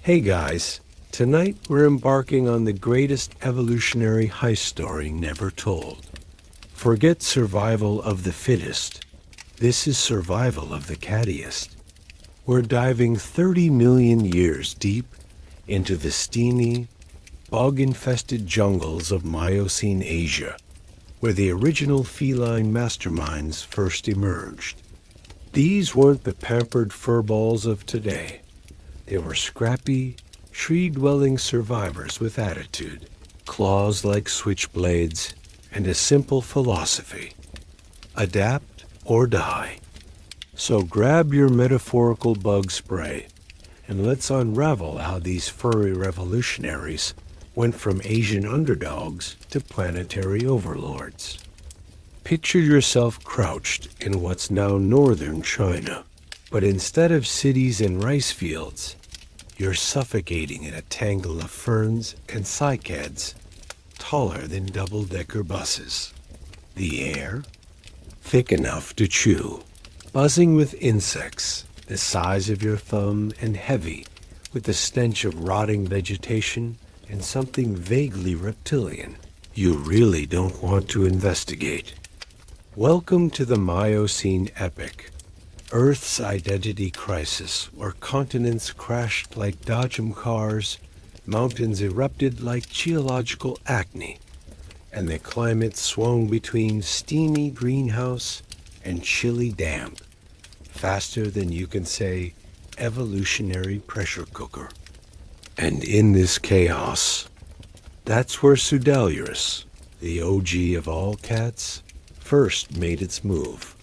Hey guys, tonight we're embarking on the greatest evolutionary heist story never told. Forget survival of the fittest. This is survival of the cattiest. We're diving 30 million years deep into the steamy, bog-infested jungles of Miocene Asia, where the original feline masterminds first emerged. These weren't the pampered furballs of today. They were scrappy, tree-dwelling survivors with attitude, claws like switchblades, and a simple philosophy: adapt or die. So grab your metaphorical bug spray, and let's unravel how these furry revolutionaries went from Asian underdogs to planetary overlords. Picture yourself crouched in what's now northern China, but instead of cities and rice fields, you're suffocating in a tangle of ferns and cycads taller than double-decker buses. The air, thick enough to chew, buzzing with insects the size of your thumb and heavy with the stench of rotting vegetation and something vaguely reptilian you really don't want to investigate. Welcome to the Miocene epic, Earth's identity crisis, where continents crashed like Dodgem cars, mountains erupted like geological acne, and the climate swung between steamy greenhouse and chilly damp, faster than you can say evolutionary pressure cooker. And in this chaos, that's where Pseudalurus, the OG of all cats, first made its move.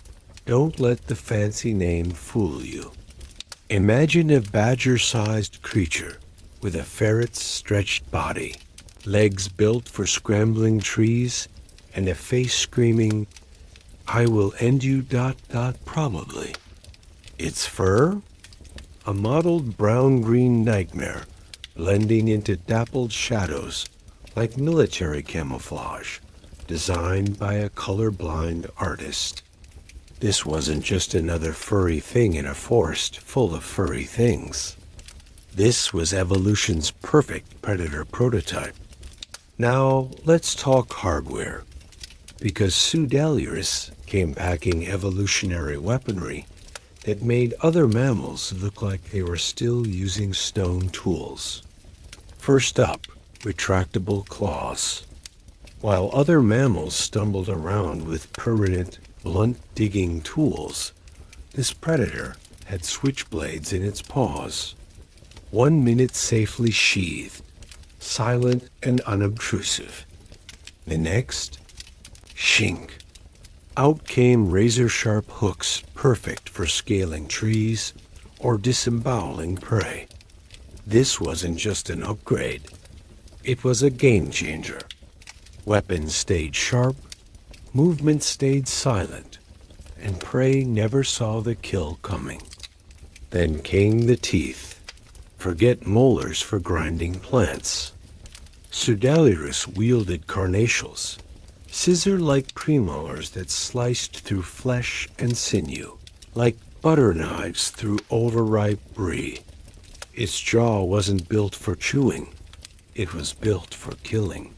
Don't let the fancy name fool you. Imagine a badger-sized creature with a ferret's stretched body, legs built for scrambling trees, and a face screaming, "I will end you ... probably." Its fur? A mottled brown-green nightmare, blending into dappled shadows like military camouflage, designed by a colorblind artist. This wasn't just another furry thing in a forest full of furry things. This was evolution's perfect predator prototype. Now, let's talk hardware, because Pseudalurus came packing evolutionary weaponry that made other mammals look like they were still using stone tools. First up, retractable claws. While other mammals stumbled around with permanent, blunt-digging tools, this predator had switchblades in its paws. 1 minute safely sheathed, silent and unobtrusive. The next, shink. Out came razor-sharp hooks perfect for scaling trees or disemboweling prey. This wasn't just an upgrade. It was a game-changer. Weapons stayed sharp, movement stayed silent, and prey never saw the kill coming. Then came the teeth. Forget molars for grinding plants. Pseudalurus wielded carnassials, scissor-like premolars that sliced through flesh and sinew, like butter knives through overripe brie. Its jaw wasn't built for chewing. It was built for killing.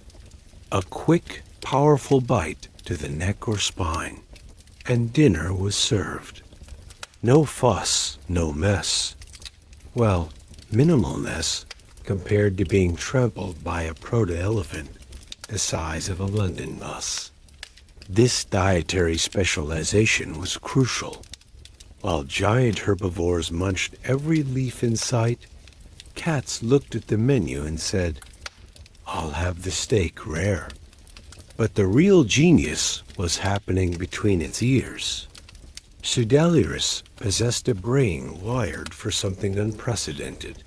A quick, powerful bite to the neck or spine, and dinner was served. No fuss, no mess. Well, minimal mess compared to being trampled by a proto-elephant the size of a London bus. This dietary specialization was crucial. While giant herbivores munched every leaf in sight, cats looked at the menu and said, "I'll have the steak rare." But the real genius was happening between its ears. Pseudalurus possessed a brain wired for something unprecedented: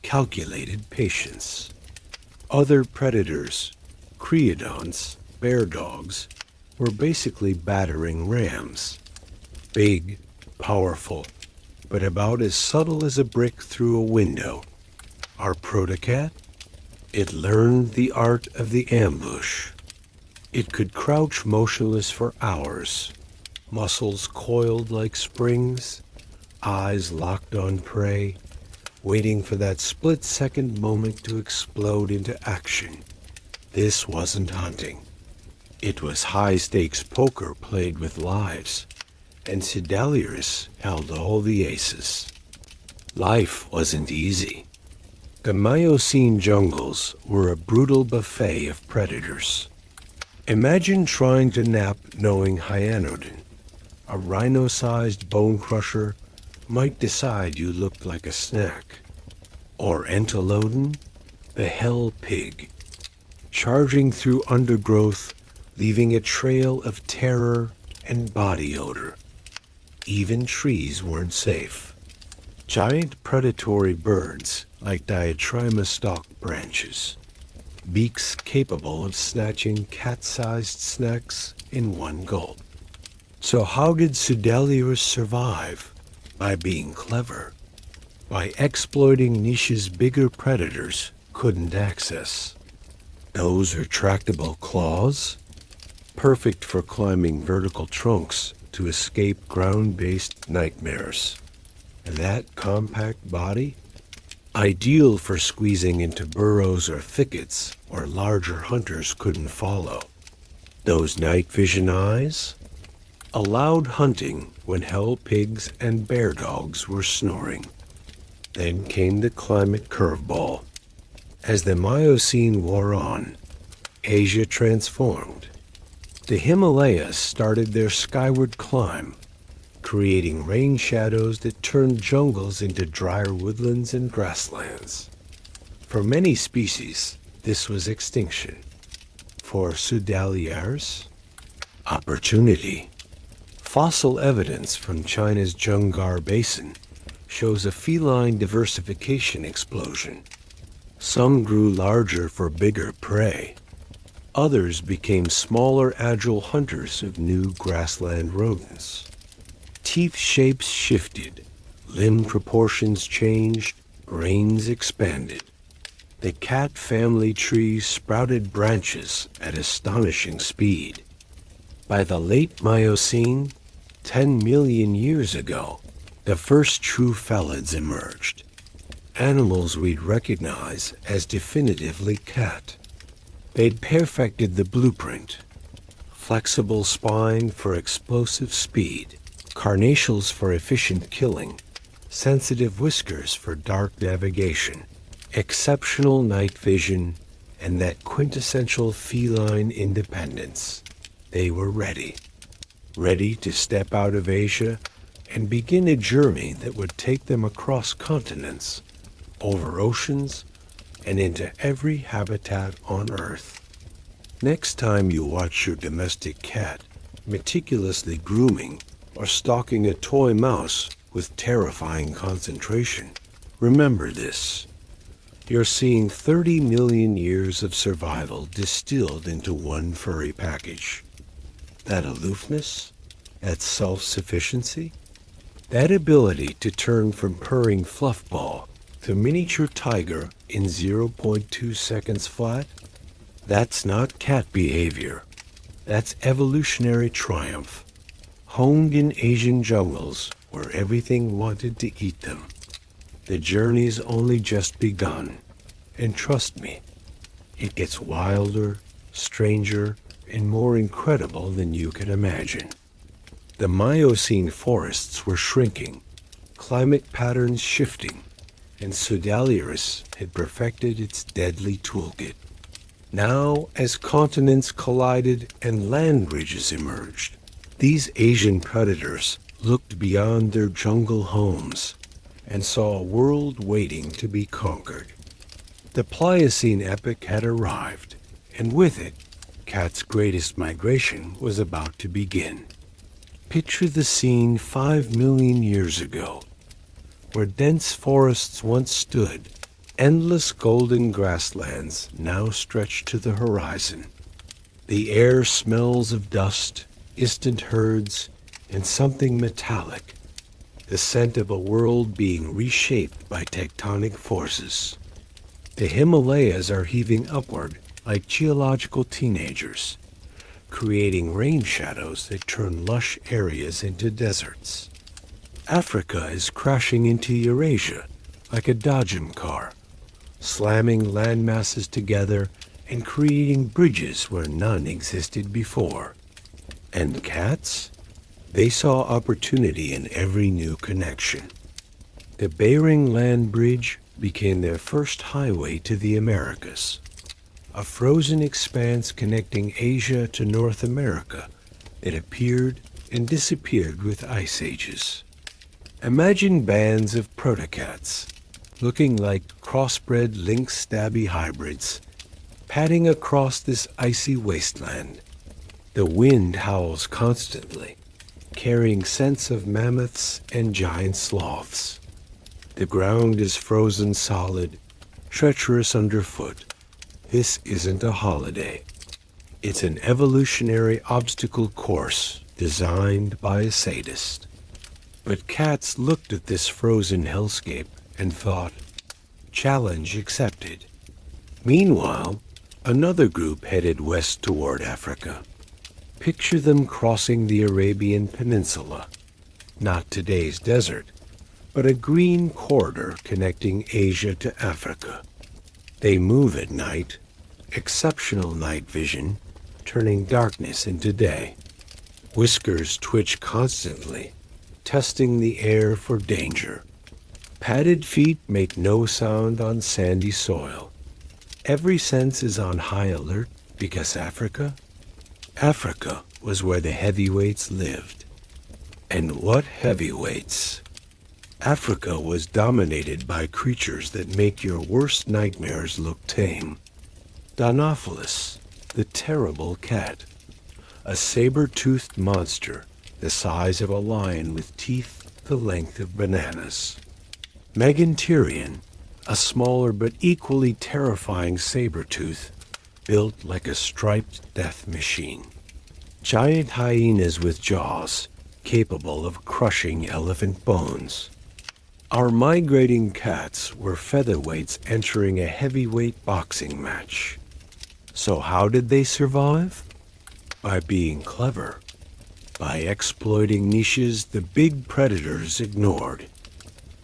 calculated patience. Other predators, creodonts, bear dogs, were basically battering rams. Big, powerful, but about as subtle as a brick through a window. Our protocat? It learned the art of the ambush. It could crouch motionless for hours, muscles coiled like springs, eyes locked on prey, waiting for that split-second moment to explode into action. This wasn't hunting. It was high-stakes poker played with lives, and Sidalius held all the aces. Life wasn't easy. The Miocene jungles were a brutal buffet of predators. Imagine trying to nap knowing Hyanodon, a rhino-sized bone crusher, might decide you looked like a snack. Or Entelodon, the hell pig, charging through undergrowth, leaving a trail of terror and body odor. Even trees weren't safe. Giant predatory birds like diatryma stalk branches, beaks capable of snatching cat-sized snacks in one gulp. So how did Sidalius survive? By being clever, by exploiting niches bigger predators couldn't access. Those retractable claws, perfect for climbing vertical trunks to escape ground-based nightmares. And that compact body, ideal for squeezing into burrows or thickets where larger hunters couldn't follow. Those night vision eyes allowed hunting when hell pigs and bear dogs were snoring. Then came the climate curveball. As the Miocene wore on, Asia transformed. The Himalayas started their skyward climb, creating rain shadows that turned jungles into drier woodlands and grasslands. For many species, this was extinction. For Sidalius, opportunity. Fossil evidence from China's Zhongar Basin shows a feline diversification explosion. Some grew larger for bigger prey. Others became smaller, agile hunters of new grassland rodents. Teeth shapes shifted, limb proportions changed, brains expanded. The cat family tree sprouted branches at astonishing speed. By the late Miocene, 10 million years ago, the first true felids emerged. Animals we'd recognize as definitively cat. They'd perfected the blueprint. Flexible spine for explosive speed, carnassials for efficient killing, sensitive whiskers for dark navigation, exceptional night vision, and that quintessential feline independence. They were ready to step out of Asia and begin a journey that would take them across continents, over oceans, and into every habitat on Earth. Next time you watch your domestic cat meticulously grooming or stalking a toy mouse with terrifying concentration, remember this. You're seeing 30 million years of survival distilled into one furry package. That aloofness, that self-sufficiency, that ability to turn from purring fluffball to miniature tiger in 0.2 seconds flat, that's not cat behavior. That's evolutionary triumph, honed in Asian jungles where everything wanted to eat them. The journey's only just begun, and trust me, it gets wilder, stranger, and more incredible than you can imagine. The Miocene forests were shrinking, climate patterns shifting, and Sidalius had perfected its deadly toolkit. Now, as continents collided and land bridges emerged, these Asian predators looked beyond their jungle homes and saw a world waiting to be conquered. The Pliocene epoch had arrived, and with it, cat's greatest migration was about to begin. Picture the scene 5 million years ago, where dense forests once stood. Endless golden grasslands now stretch to the horizon. The air smells of dust, distant herds, and something metallic, the scent of a world being reshaped by tectonic forces. The Himalayas are heaving upward like geological teenagers, creating rain shadows that turn lush areas into deserts. Africa is crashing into Eurasia, like a dodgem car, slamming land masses together and creating bridges where none existed before. And cats? They saw opportunity in every new connection. The Bering Land Bridge became their first highway to the Americas, a frozen expanse connecting Asia to North America that appeared and disappeared with ice ages. Imagine bands of protocats, looking like crossbred lynx-stabby hybrids, padding across this icy wasteland. The wind howls constantly, carrying scents of mammoths and giant sloths. The ground is frozen solid, treacherous underfoot. This isn't a holiday. It's an evolutionary obstacle course designed by a sadist. But cats looked at this frozen hellscape and thought, challenge accepted. Meanwhile, another group headed west toward Africa. Picture them crossing the Arabian Peninsula, not today's desert, but a green corridor connecting Asia to Africa. They move at night, exceptional night vision, turning darkness into day. Whiskers twitch constantly, testing the air for danger. Padded feet make no sound on sandy soil. Every sense is on high alert because Africa was where the heavyweights lived. And what heavyweights? Africa was dominated by creatures that make your worst nightmares look tame. Donophalis, the terrible cat, a saber-toothed monster the size of a lion with teeth the length of bananas. Meganterion, a smaller but equally terrifying saber-tooth, built like a striped death machine. Giant hyenas with jaws, capable of crushing elephant bones. Our migrating cats were featherweights entering a heavyweight boxing match. So how did they survive? By being clever. By exploiting niches the big predators ignored.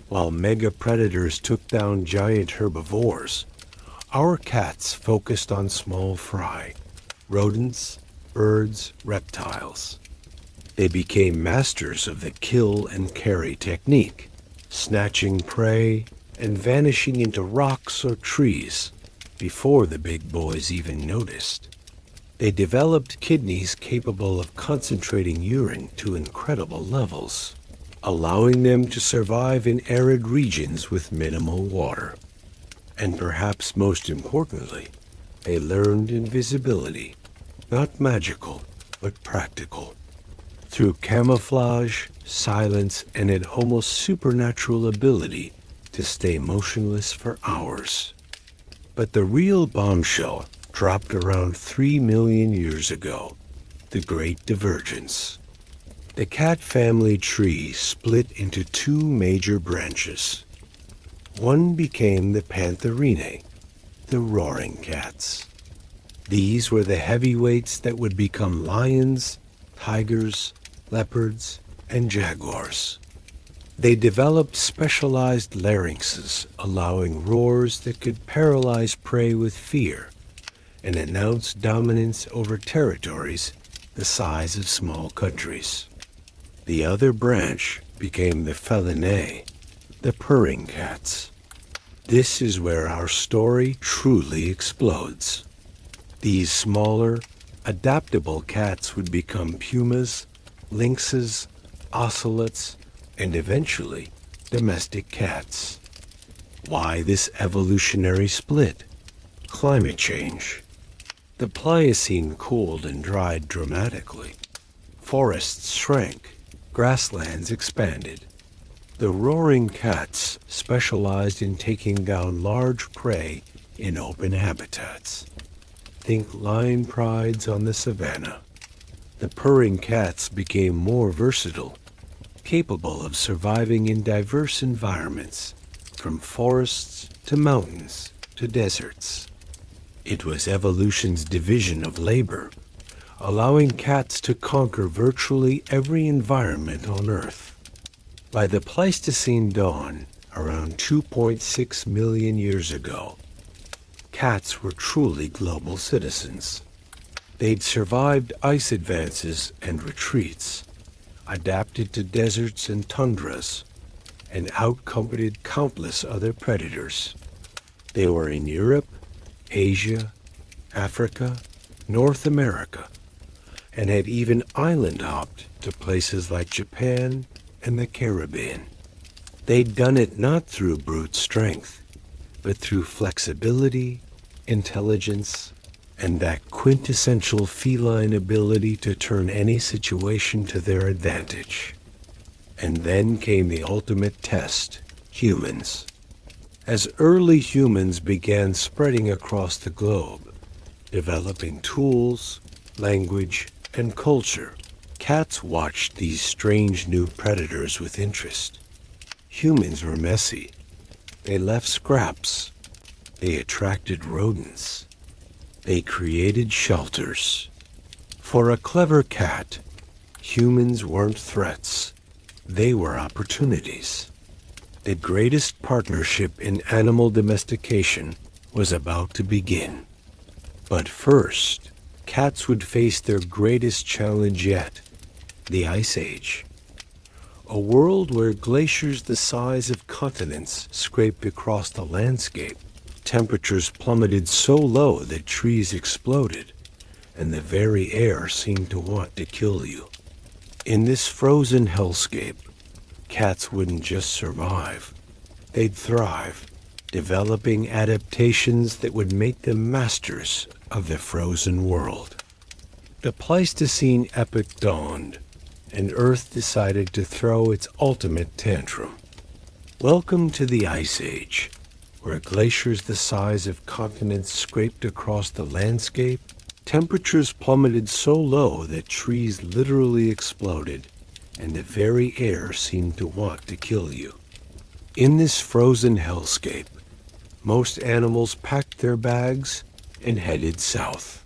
While mega predators took down giant herbivores, our cats focused on small fry, rodents, birds, reptiles. They became masters of the kill and carry technique, snatching prey and vanishing into rocks or trees before the big boys even noticed. They developed kidneys capable of concentrating urine to incredible levels, allowing them to survive in arid regions with minimal water. And perhaps most importantly, they learned invisibility, not magical, but practical. Through camouflage, silence, and an almost supernatural ability to stay motionless for hours. But the real bombshell dropped around 3 million years ago, the Great Divergence. The cat family tree split into two major branches. One became the Pantherinae, the roaring cats. These were the heavyweights that would become lions, tigers, leopards, and jaguars. They developed specialized larynxes, allowing roars that could paralyze prey with fear and announce dominance over territories the size of small countries. The other branch became the feline, the purring cats. This is where our story truly explodes. These smaller, adaptable cats would become pumas, lynxes, ocelots, and eventually domestic cats. Why this evolutionary split? Climate change. The Pliocene cooled and dried dramatically. Forests shrank, grasslands expanded. The roaring cats specialized in taking down large prey in open habitats. Think lion prides on the savanna. The purring cats became more versatile, capable of surviving in diverse environments, from forests to mountains to deserts. It was evolution's division of labor, allowing cats to conquer virtually every environment on Earth. By the Pleistocene dawn, around 2.6 million years ago, cats were truly global citizens. They'd survived ice advances and retreats, adapted to deserts and tundras, and outcompeted countless other predators. They were in Europe, Asia, Africa, North America, and had even island hopped to places like Japan and the Caribbean. They'd done it not through brute strength, but through flexibility, intelligence, and that quintessential feline ability to turn any situation to their advantage. And then came the ultimate test, humans. As early humans began spreading across the globe, developing tools, language, and culture, cats watched these strange new predators with interest. Humans were messy. They left scraps. They attracted rodents. They created shelters. For a clever cat, humans weren't threats. They were opportunities. The greatest partnership in animal domestication was about to begin. But first, cats would face their greatest challenge yet, the Ice Age. A world where glaciers the size of continents scraped across the landscape, temperatures plummeted so low that trees exploded, and the very air seemed to want to kill you. In this frozen hellscape, cats wouldn't just survive, they'd thrive, developing adaptations that would make them masters of the frozen world. The Pleistocene epoch dawned, and Earth decided to throw its ultimate tantrum. Welcome to the Ice Age, where glaciers the size of continents scraped across the landscape, temperatures plummeted so low that trees literally exploded, and the very air seemed to want to kill you. In this frozen hellscape, most animals packed their bags and headed south.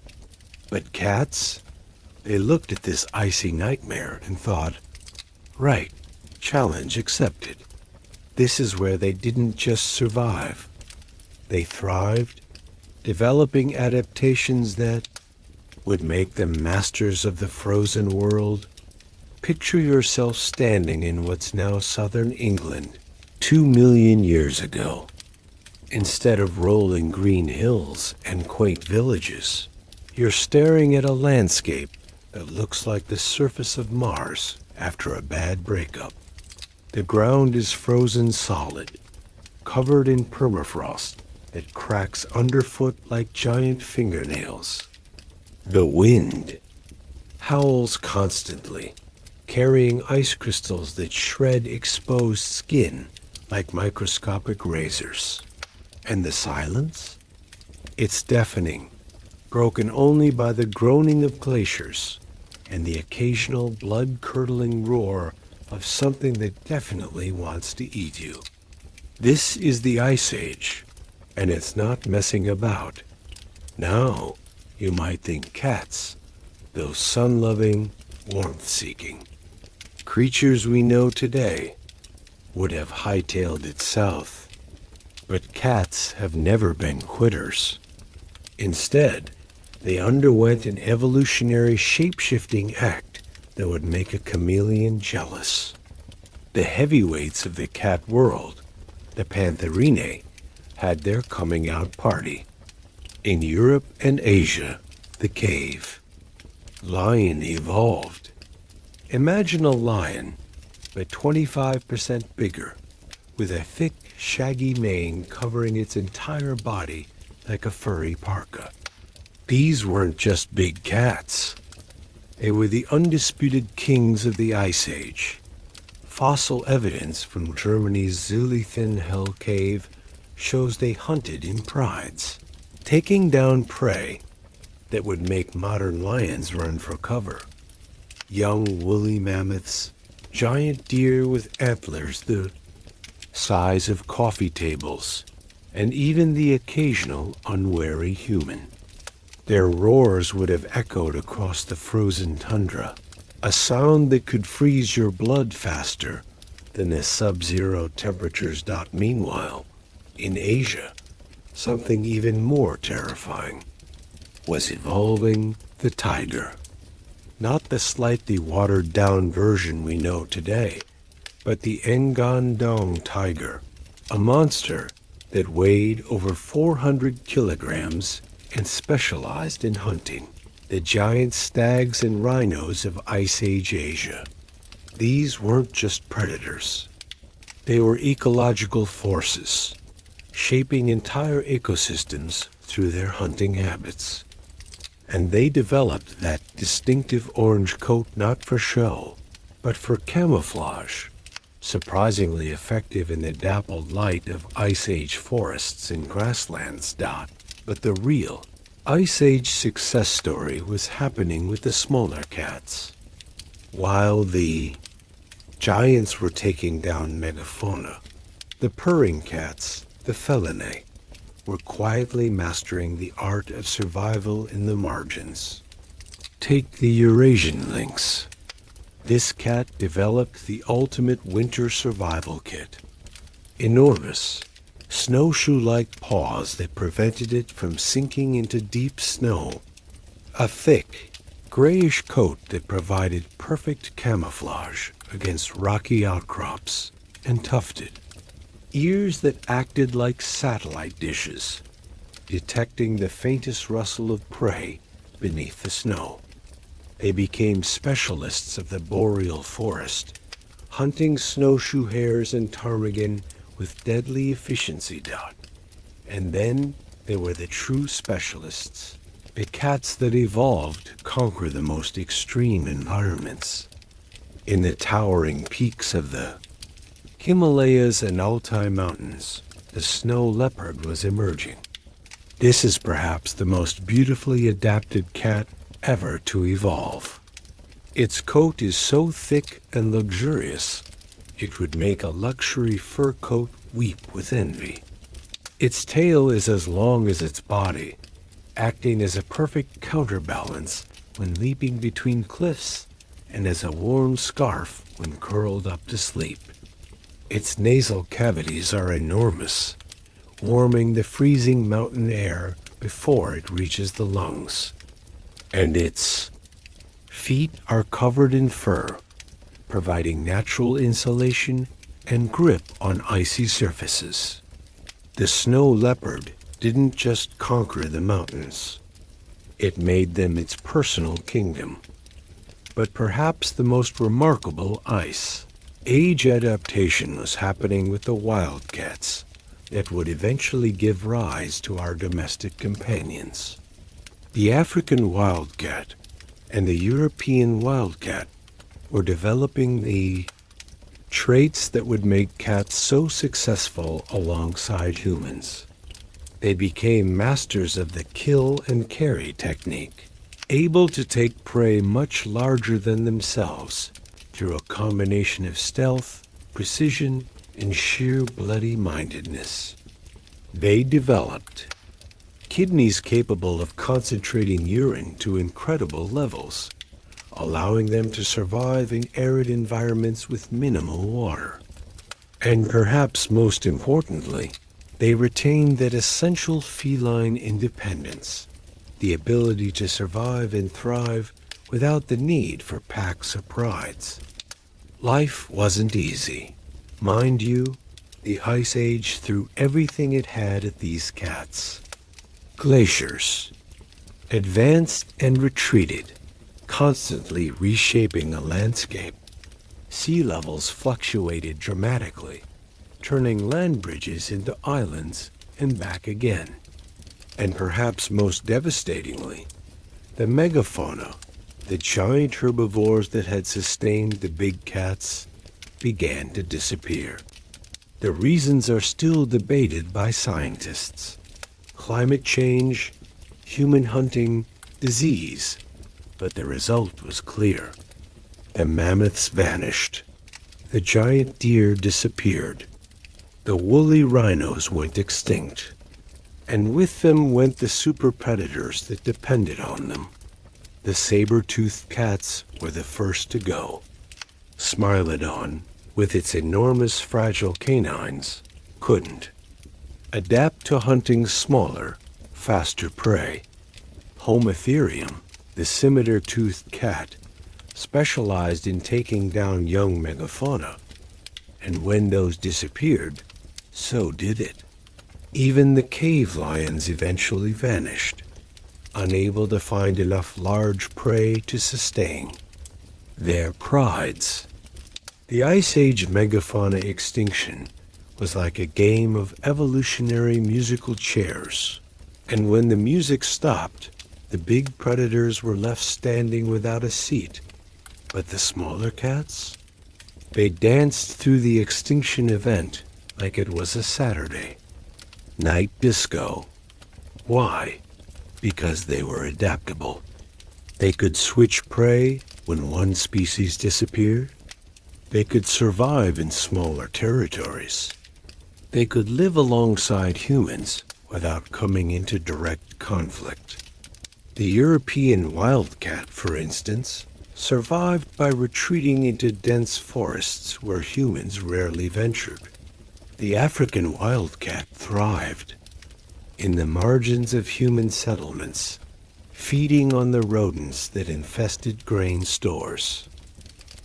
But cats? They looked at this icy nightmare and thought, right, challenge accepted. This is where they didn't just survive. They thrived, developing adaptations that would make them masters of the frozen world. Picture yourself standing in what's now southern England 2 million years ago. Instead of rolling green hills and quaint villages, you're staring at a landscape that looks like the surface of Mars after a bad breakup. The ground is frozen solid, covered in permafrost that cracks underfoot like giant fingernails. The wind howls constantly, carrying ice crystals that shred exposed skin like microscopic razors. And the silence? It's deafening, broken only by the groaning of glaciers and the occasional blood-curdling roar of something that definitely wants to eat you. This is the Ice Age, and it's not messing about. Now, you might think cats, those sun-loving, warmth-seeking creatures we know today, would have hightailed it south. But cats have never been quitters. Instead, they underwent an evolutionary shape-shifting act that would make a chameleon jealous. The heavyweights of the cat world, the Pantherinae, had their coming-out party. In Europe and Asia, the cave. Lion evolved. Imagine a lion, but 25% bigger, with a thick, shaggy mane covering its entire body like a furry parka. These weren't just big cats. They were the undisputed kings of the Ice Age. Fossil evidence from Germany's Zülithenhell cave shows they hunted in prides, taking down prey that would make modern lions run for cover. Young woolly mammoths, giant deer with antlers the size of coffee tables, and even the occasional unwary human. Their roars would have echoed across the frozen tundra, a sound that could freeze your blood faster than the sub-zero temperatures. Meanwhile, in Asia, something even more terrifying was evolving: the tiger. Not the slightly watered-down version we know today, but the Ngandong tiger, a monster that weighed over 400 kilograms and specialized in hunting the giant stags and rhinos of Ice Age Asia. These weren't just predators. They were ecological forces, shaping entire ecosystems through their hunting habits. And they developed that distinctive orange coat not for show, but for camouflage, surprisingly effective in the dappled light of Ice Age forests and grasslands. But the real Ice Age success story was happening with the smaller cats. While the giants were taking down megafauna, the purring cats, the feline, were quietly mastering the art of survival in the margins. Take the Eurasian lynx. This cat developed the ultimate winter survival kit. Enormous, snowshoe-like paws that prevented it from sinking into deep snow. A thick, grayish coat that provided perfect camouflage against rocky outcrops, and tufted ears that acted like satellite dishes, detecting the faintest rustle of prey beneath the snow. They became specialists of the boreal forest, hunting snowshoe hares and ptarmigan with deadly efficiency. And then there were the true specialists, the cats that evolved to conquer the most extreme environments. In the towering peaks of the Himalayas and Altai Mountains, the snow leopard was emerging. This is perhaps the most beautifully adapted cat ever to evolve. Its coat is so thick and luxurious, it would make a luxury fur coat weep with envy. Its tail is as long as its body, acting as a perfect counterbalance when leaping between cliffs and as a warm scarf when curled up to sleep. Its nasal cavities are enormous, warming the freezing mountain air before it reaches the lungs. And its feet are covered in fur, providing natural insulation and grip on icy surfaces. The snow leopard didn't just conquer the mountains. It made them its personal kingdom. But perhaps the most remarkable Ice Age adaptation was happening with the wildcats that would eventually give rise to our domestic companions. The African wildcat and the European wildcat were developing the traits that would make cats so successful alongside humans. They became masters of the kill and carry technique, able to take prey much larger than themselves through a combination of stealth, precision, and sheer bloody-mindedness. They developed kidneys capable of concentrating urine to incredible levels, allowing them to survive in arid environments with minimal water. And perhaps most importantly, they retained that essential feline independence, the ability to survive and thrive without the need for packs or prides. Life wasn't easy. Mind you, the Ice Age threw everything it had at these cats. Glaciers advanced and retreated, constantly reshaping the landscape. Sea levels fluctuated dramatically, turning land bridges into islands and back again. And perhaps most devastatingly, the megafauna, the giant herbivores that had sustained the big cats, began to disappear. The reasons are still debated by scientists. Climate change, human hunting, disease. But the result was clear. The mammoths vanished. The giant deer disappeared. The woolly rhinos went extinct. And with them went the super predators that depended on them. The saber-toothed cats were the first to go. Smilodon, with its enormous fragile canines, couldn't. Adapt to hunting smaller, faster prey. Homotherium, the scimitar-toothed cat, specialized in taking down young megafauna. And when those disappeared, so did it. Even the cave lions eventually vanished, unable to find enough large prey to sustain their prides. The Ice Age megafauna extinction was like a game of evolutionary musical chairs, and when the music stopped, the big predators were left standing without a seat. But the smaller cats? They danced through the extinction event like it was a Saturday. Night disco. Why? Because they were adaptable. They could switch prey when one species disappeared. They could survive in smaller territories. They could live alongside humans without coming into direct conflict. The European wildcat, for instance, survived by retreating into dense forests where humans rarely ventured. The African wildcat thrived in the margins of human settlements, feeding on the rodents that infested grain stores.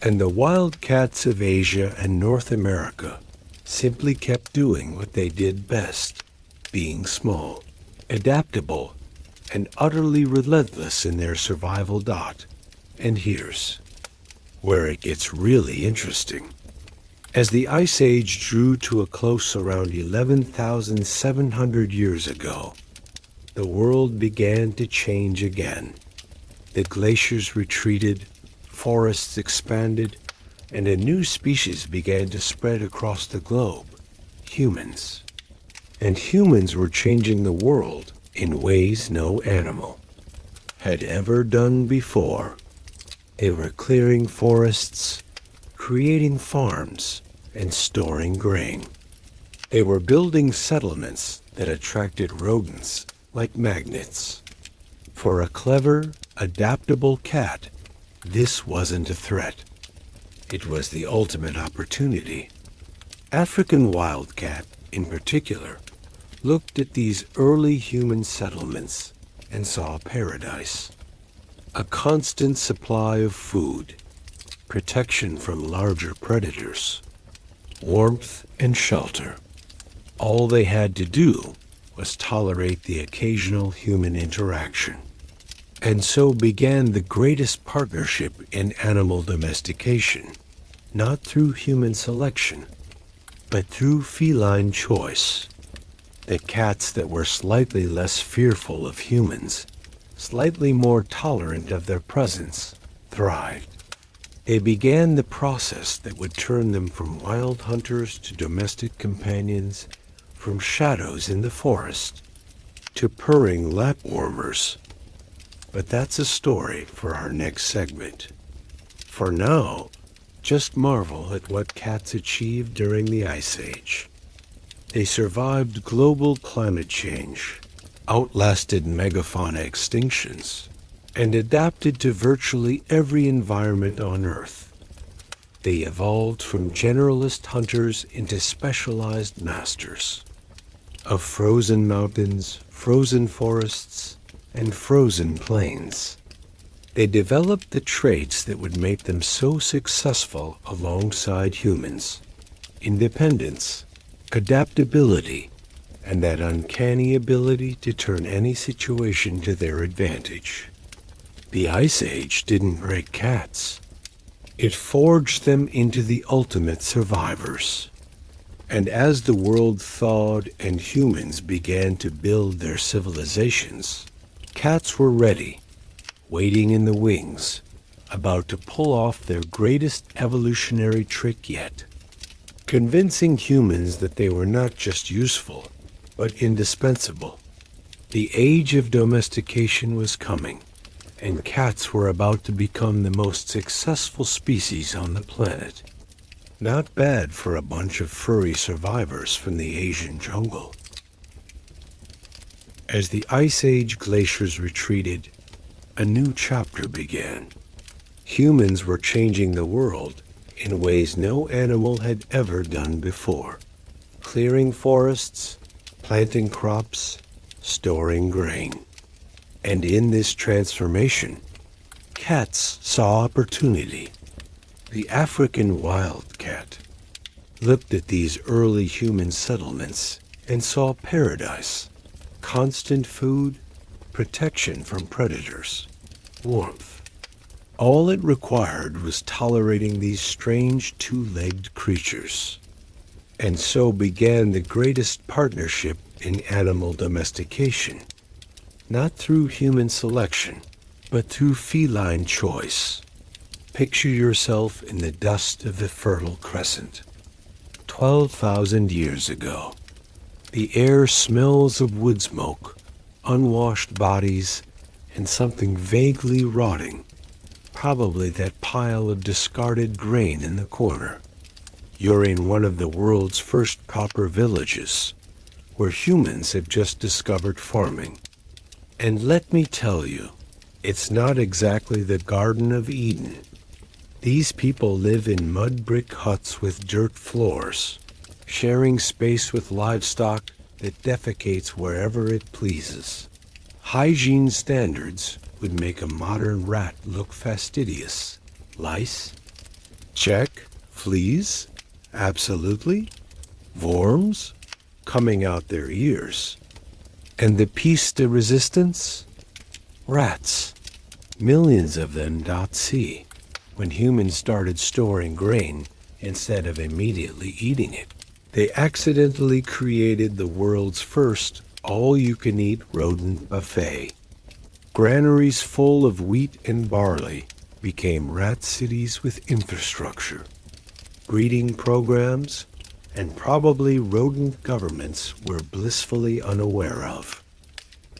And the wildcats of Asia and North America simply kept doing what they did best, being small, adaptable, and utterly relentless in their survival dot. And here's where it gets really interesting. As the Ice Age drew to a close around 11,700 years ago, the world began to change again. The glaciers retreated, forests expanded, and a new species began to spread across the globe, humans. And humans were changing the world in ways no animal had ever done before. They were clearing forests, creating farms, and storing grain. They were building settlements that attracted rodents like magnets. For a clever, adaptable cat, this wasn't a threat. It was the ultimate opportunity. African wildcat, in particular, looked at these early human settlements and saw paradise. A constant supply of food, protection from larger predators, warmth and shelter. All they had to do was tolerate the occasional human interaction. And so began the greatest partnership in animal domestication, not through human selection, but through feline choice. The cats that were slightly less fearful of humans, slightly more tolerant of their presence, thrived. They began the process that would turn them from wild hunters to domestic companions, from shadows in the forest to purring lap warmers. But that's a story for our next segment. For now, just marvel at what cats achieved during the Ice Age. They survived global climate change, outlasted megafauna extinctions, and adapted to virtually every environment on Earth. They evolved from generalist hunters into specialized masters of frozen mountains, frozen forests, and frozen plains. They developed the traits that would make them so successful alongside humans: independence, adaptability, and that uncanny ability to turn any situation to their advantage. The Ice Age didn't break cats. It forged them into the ultimate survivors. And as the world thawed and humans began to build their civilizations, cats were ready, waiting in the wings, about to pull off their greatest evolutionary trick yet, convincing humans that they were not just useful, but indispensable. The age of domestication was coming, and cats were about to become the most successful species on the planet. Not bad for a bunch of furry survivors from the Asian jungle. As the Ice Age glaciers retreated, a new chapter began. Humans were changing the world in ways no animal had ever done before, clearing forests, planting crops, storing grain. And in this transformation, cats saw opportunity. The African wildcat looked at these early human settlements and saw paradise, constant food, protection from predators, warmth. All it required was tolerating these strange two-legged creatures. And so began the greatest partnership in animal domestication, not through human selection, but through feline choice. Picture yourself in the dust of the Fertile Crescent. 12,000 years ago, the air smells of wood smoke, unwashed bodies, and something vaguely rotting, probably that pile of discarded grain in the corner. You're in one of the world's first copper villages, where humans have just discovered farming. And let me tell you, it's not exactly the Garden of Eden. These people live in mud brick huts with dirt floors, sharing space with livestock that defecates wherever it pleases. Hygiene standards would make a modern rat look fastidious. Lice? Check. Fleas? Absolutely. Worms? Coming out their ears. And the piece de resistance? Rats. Millions of them. .c. When humans started storing grain instead of immediately eating it, they accidentally created the world's first all-you-can-eat rodent buffet. Granaries full of wheat and barley became rat cities with infrastructure, breeding programs, and probably rodent governments we're blissfully unaware of.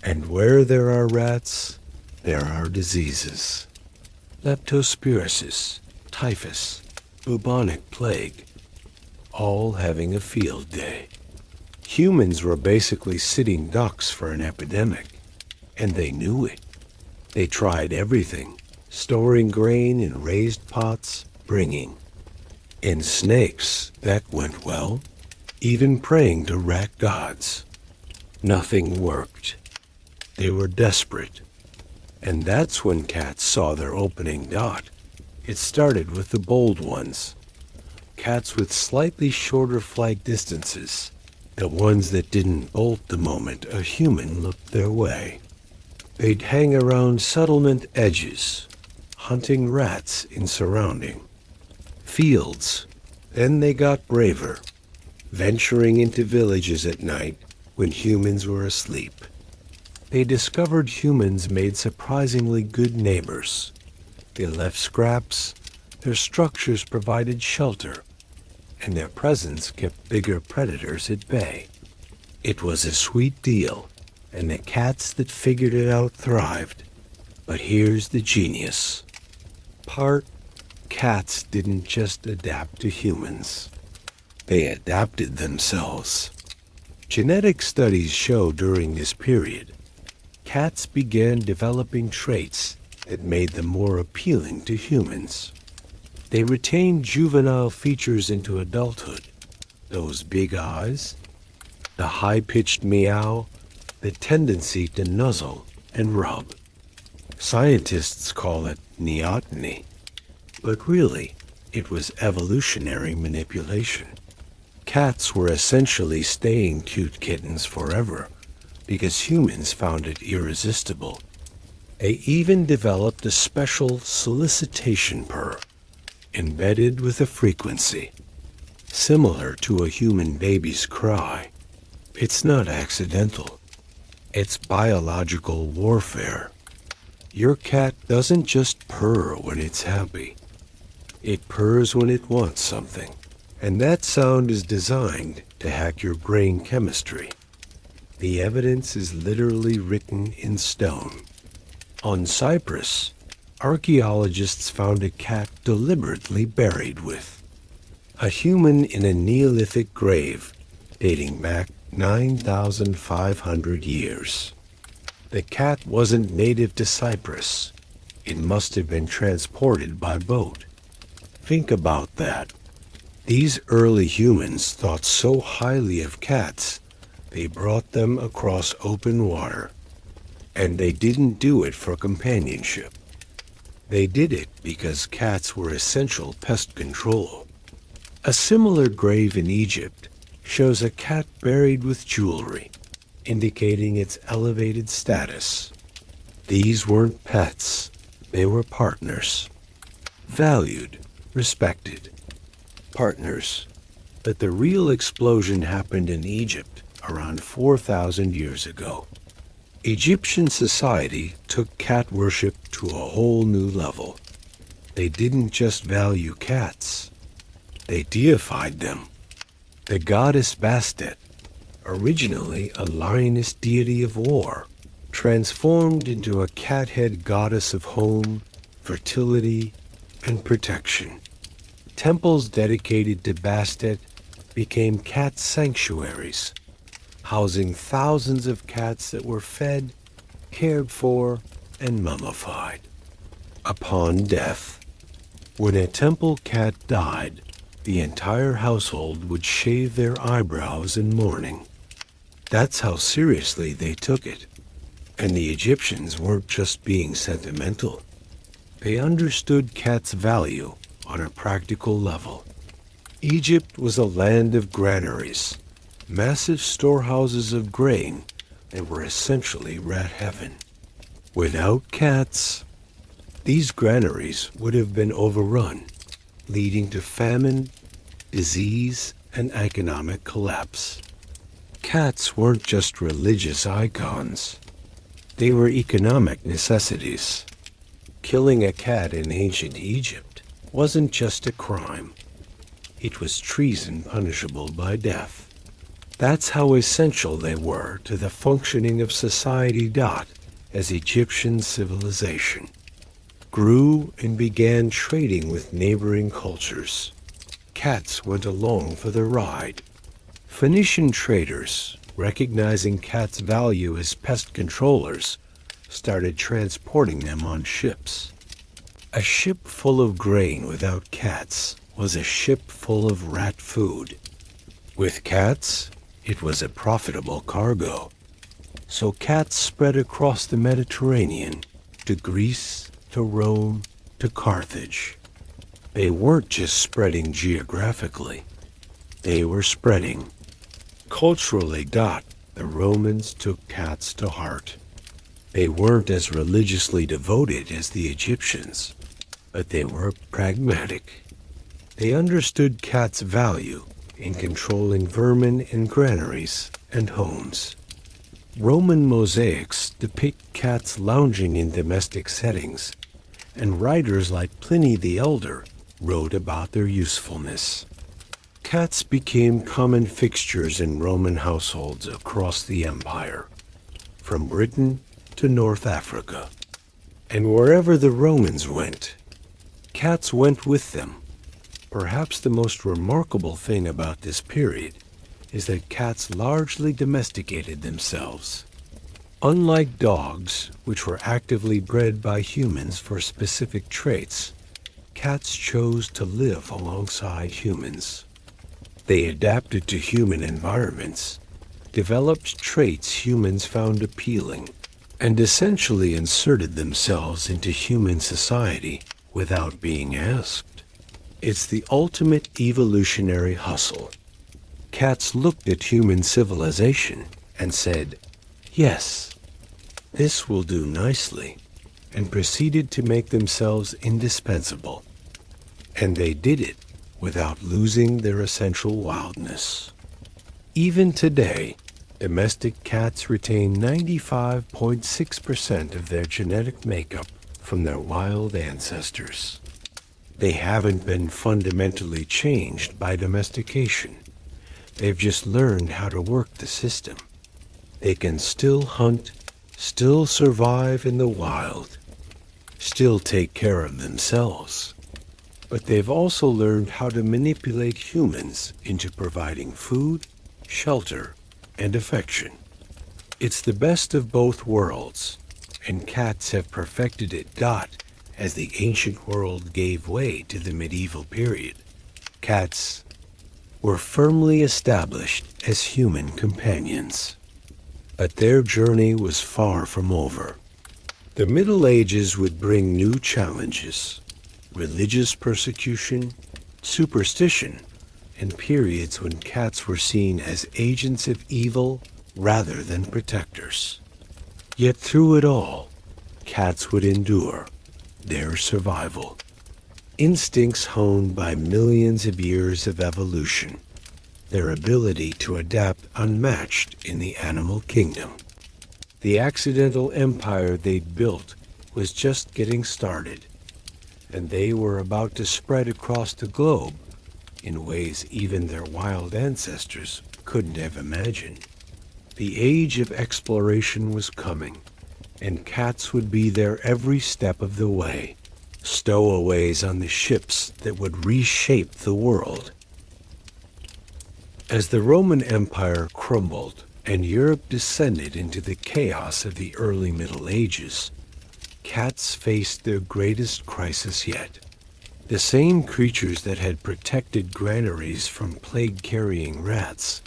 And where there are rats, there are diseases. Leptospirosis, typhus, bubonic plague, all having a field day. Humans were basically sitting ducks for an epidemic, and they knew it. They tried everything, storing grain in raised pots, bringing. In snakes, that went well, even praying to rat gods. Nothing worked. They were desperate. And that's when cats saw their opening dot. It started with the bold ones. Cats with slightly shorter flight distances. The ones that didn't bolt the moment a human looked their way. They'd hang around settlement edges, hunting rats in surrounding fields. Then they got braver, venturing into villages at night when humans were asleep. They discovered humans made surprisingly good neighbors. They left scraps, their structures provided shelter, and their presence kept bigger predators at bay. It was a sweet deal, and the cats that figured it out thrived. But here's the genius. Part cats didn't just adapt to humans. They adapted themselves. Genetic studies show during this period, cats began developing traits that made them more appealing to humans. They retained juvenile features into adulthood. Those big eyes, the high-pitched meow, the tendency to nuzzle and rub. Scientists call it neoteny, but really, it was evolutionary manipulation. Cats were essentially staying cute kittens forever because humans found it irresistible. They even developed a special solicitation purr, embedded with a frequency, similar to a human baby's cry. It's not accidental. It's biological warfare. Your cat doesn't just purr when it's happy. It purrs when it wants something. And that sound is designed to hack your brain chemistry. The evidence is literally written in stone. On Cyprus, archaeologists found a cat deliberately buried with a human in a Neolithic grave dating back 9,500 years. The cat wasn't native to Cyprus. It must have been transported by boat. Think about that. These early humans thought so highly of cats, they brought them across open water. And they didn't do it for companionship. They did it because cats were essential pest control. A similar grave in Egypt shows a cat buried with jewelry, indicating its elevated status. These weren't pets, they were partners. Valued, respected. Partners. But the real explosion happened in Egypt around 4,000 years ago. Egyptian society took cat worship to a whole new level. They didn't just value cats, they deified them. The goddess Bastet, originally a lioness deity of war, transformed into a cat-head goddess of home, fertility, and protection. Temples dedicated to Bastet became cat sanctuaries, housing thousands of cats that were fed, cared for, and mummified. Upon death, when a temple cat died, the entire household would shave their eyebrows in mourning. That's how seriously they took it. And the Egyptians weren't just being sentimental. They understood cats' value on a practical level. Egypt was a land of granaries, massive storehouses of grain that were essentially rat heaven. Without cats, these granaries would have been overrun, leading to famine, disease, and economic collapse. Cats weren't just religious icons. They were economic necessities. Killing a cat in ancient Egypt wasn't just a crime. It was treason punishable by death. That's how essential they were to the functioning of society. As Egyptian civilization grew and began trading with neighboring cultures, cats went along for the ride. Phoenician traders, recognizing cats' value as pest controllers, started transporting them on ships. A ship full of grain without cats was a ship full of rat food. With cats, it was a profitable cargo. So cats spread across the Mediterranean, to Greece, to Rome, to Carthage. They weren't just spreading geographically. They were spreading culturally. The Romans took cats to heart. They weren't as religiously devoted as the Egyptians, but they were pragmatic. They understood cats' value in controlling vermin in granaries and homes. Roman mosaics depict cats lounging in domestic settings, and writers like Pliny the Elder wrote about their usefulness. Cats became common fixtures in Roman households across the empire, from Britain to North Africa. And wherever the Romans went, cats went with them. Perhaps the most remarkable thing about this period is that cats largely domesticated themselves. Unlike dogs, which were actively bred by humans for specific traits, cats chose to live alongside humans. They adapted to human environments, developed traits humans found appealing, and essentially inserted themselves into human society without being asked. It's the ultimate evolutionary hustle. Cats looked at human civilization and said, "Yes, this will do nicely," and proceeded to make themselves indispensable. And they did it without losing their essential wildness. Even today, domestic cats retain 95.6% of their genetic makeup from their wild ancestors. They haven't been fundamentally changed by domestication. They've just learned how to work the system. They can still hunt, still survive in the wild, still take care of themselves. But they've also learned how to manipulate humans into providing food, shelter, and affection. It's the best of both worlds, and cats have perfected it. as the ancient world gave way to the medieval period, cats were firmly established as human companions. But their journey was far from over. The Middle Ages would bring new challenges: religious persecution, superstition, and periods when cats were seen as agents of evil rather than protectors. Yet through it all, cats would endure their survival. Instincts honed by millions of years of evolution, their ability to adapt unmatched in the animal kingdom. The accidental empire they'd built was just getting started, and they were about to spread across the globe in ways even their wild ancestors couldn't have imagined. The age of exploration was coming, and cats would be there every step of the way, stowaways on the ships that would reshape the world. As the Roman Empire crumbled and Europe descended into the chaos of the early Middle Ages, cats faced their greatest crisis yet. The same creatures that had protected granaries from plague-carrying rats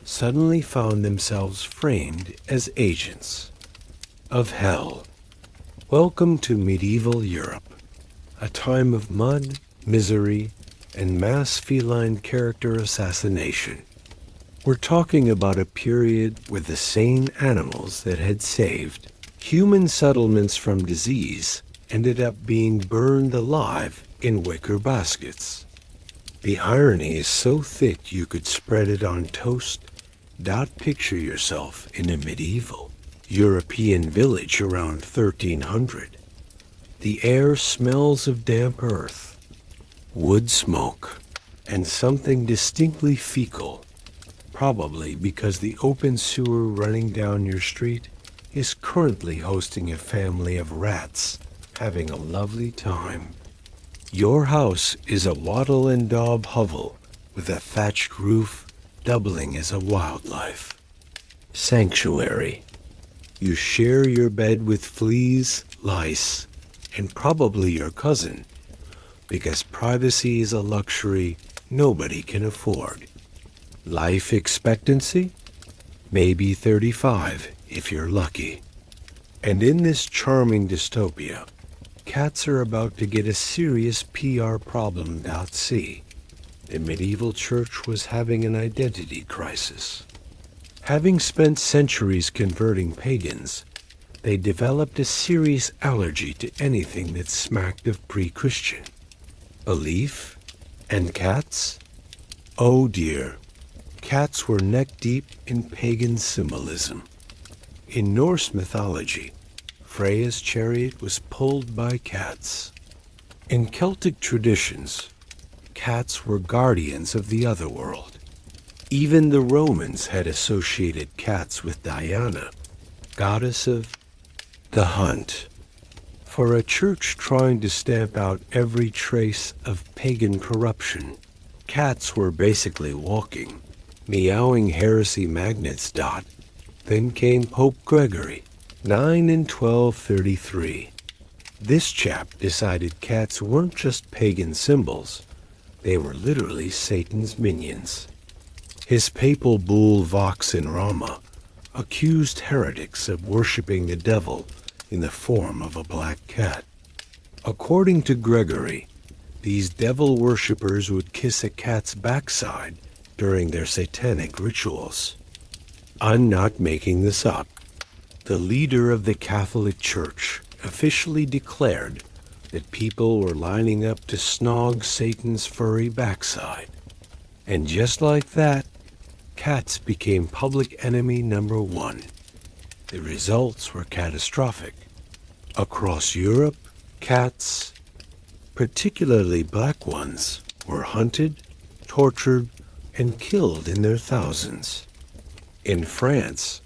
suddenly found themselves framed as agents of hell. Welcome to medieval Europe, a time of mud, misery, and mass feline character assassination. We're talking about a period where the sane animals that had saved human settlements from disease ended up being burned alive in wicker baskets. The irony is so thick you could spread it on toast. Picture yourself in a medieval European village around 1300. The air smells of damp earth, wood smoke, and something distinctly fecal, probably because the open sewer running down your street is currently hosting a family of rats having a lovely time. Your house is a wattle and daub hovel with a thatched roof doubling as a wildlife sanctuary. You share your bed with fleas, lice, and probably your cousin, because privacy is a luxury nobody can afford. Life expectancy? Maybe 35 if you're lucky. And in this charming dystopia, cats are about to get a serious PR problem. See, the medieval church was having an identity crisis. Having spent centuries converting pagans, they developed a serious allergy to anything that smacked of pre-Christian. Belief? And cats? Oh dear, cats were neck-deep in pagan symbolism. In Norse mythology, Freya's chariot was pulled by cats. In Celtic traditions, cats were guardians of the otherworld. Even the Romans had associated cats with Diana, goddess of the hunt. For a church trying to stamp out every trace of pagan corruption, cats were basically walking, meowing heresy magnets. Then came Pope Gregory, 9 in 1233. This chap decided cats weren't just pagan symbols, they were literally Satan's minions. His papal bull Vox in Rama accused heretics of worshiping the devil in the form of a black cat. According to Gregory, these devil worshippers would kiss a cat's backside during their satanic rituals. I'm not making this up. The leader of the Catholic Church officially declared that people were lining up to snog Satan's furry backside. And just like that, cats became public enemy number one. The results were catastrophic. Across Europe, cats, particularly black ones, were hunted, tortured, and killed in their thousands. In France,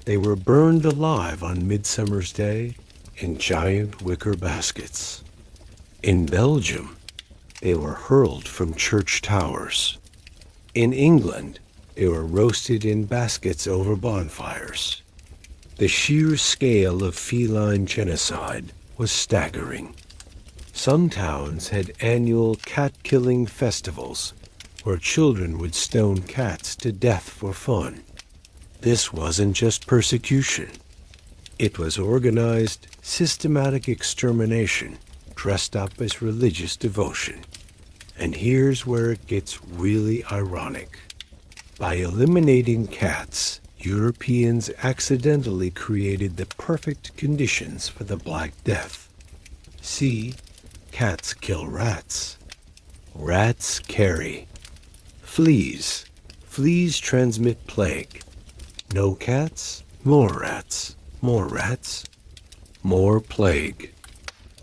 they were burned alive on Midsummer's Day in giant wicker baskets. In Belgium, they were hurled from church towers. In England, they were roasted in baskets over bonfires. The sheer scale of feline genocide was staggering. Some towns had annual cat-killing festivals where children would stone cats to death for fun. This wasn't just persecution. It was organized, systematic extermination dressed up as religious devotion. And here's where it gets really ironic. By eliminating cats, Europeans accidentally created the perfect conditions for the Black Death. See, cats kill rats. Rats carry. Fleas. Fleas transmit plague. No cats, more rats. More rats, more plague.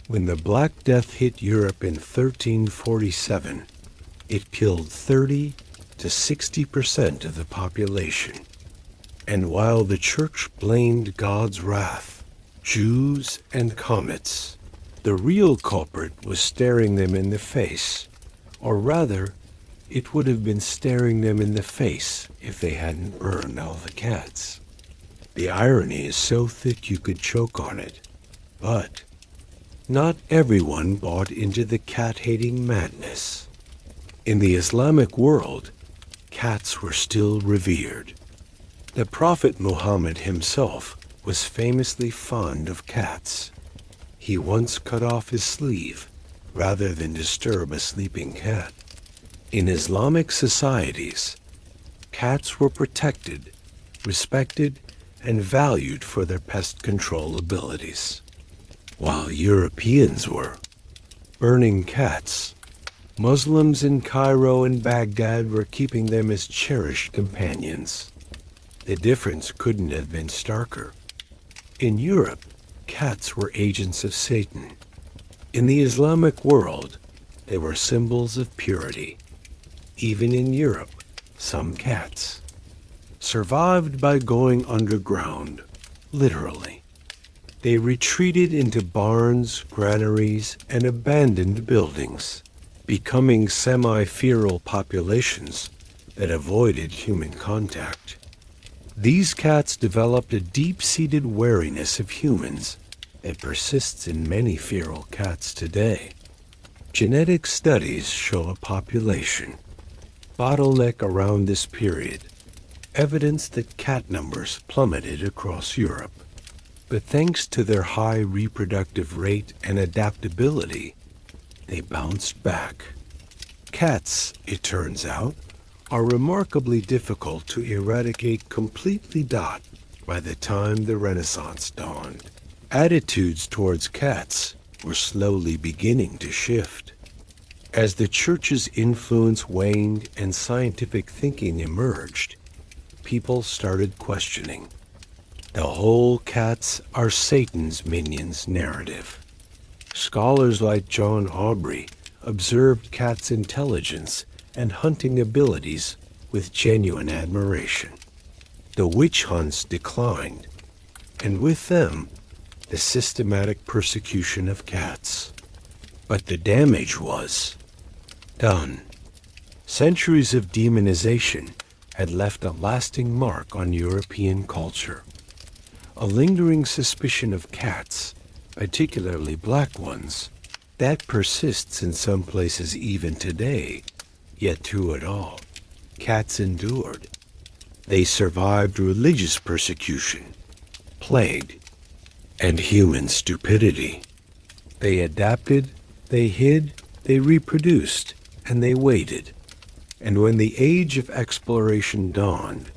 When the Black Death hit Europe in 1347, it killed 30 to 60% of the population. And while the church blamed God's wrath, Jews and comets, the real culprit was staring them in the face. Or rather, it would have been staring them in the face if they hadn't burned all the cats. The irony is so thick you could choke on it. But not everyone bought into the cat-hating madness. In the Islamic world, cats were still revered. The Prophet Muhammad himself was famously fond of cats. He once cut off his sleeve rather than disturb a sleeping cat. In Islamic societies, cats were protected, respected, and valued for their pest control abilities. While Europeans were burning cats, Muslims in Cairo and Baghdad were keeping them as cherished companions. The difference couldn't have been starker. In Europe, cats were agents of Satan. In the Islamic world, they were symbols of purity. Even in Europe, some cats survived by going underground, literally. They retreated into barns, granaries, and abandoned buildings, becoming semi-feral populations that avoided human contact. These cats developed a deep-seated wariness of humans that persists in many feral cats today. Genetic studies show a population bottleneck around this period, evidence that cat numbers plummeted across Europe. But thanks to their high reproductive rate and adaptability, they bounced back. Cats, it turns out, are remarkably difficult to eradicate completely by the time the Renaissance dawned. Attitudes towards cats were slowly beginning to shift. As the church's influence waned and scientific thinking emerged, people started questioning the whole cats are Satan's minions narrative. Scholars like John Aubrey observed cats' intelligence and hunting abilities with genuine admiration. The witch hunts declined, and with them, the systematic persecution of cats. But the damage was done. Centuries of demonization had left a lasting mark on European culture. A lingering suspicion of cats, particularly black ones, that persists in some places even today. Yet through it all, cats endured. They survived religious persecution, plague, and human stupidity. They adapted, they hid, they reproduced, and they waited. And when the age of exploration dawned,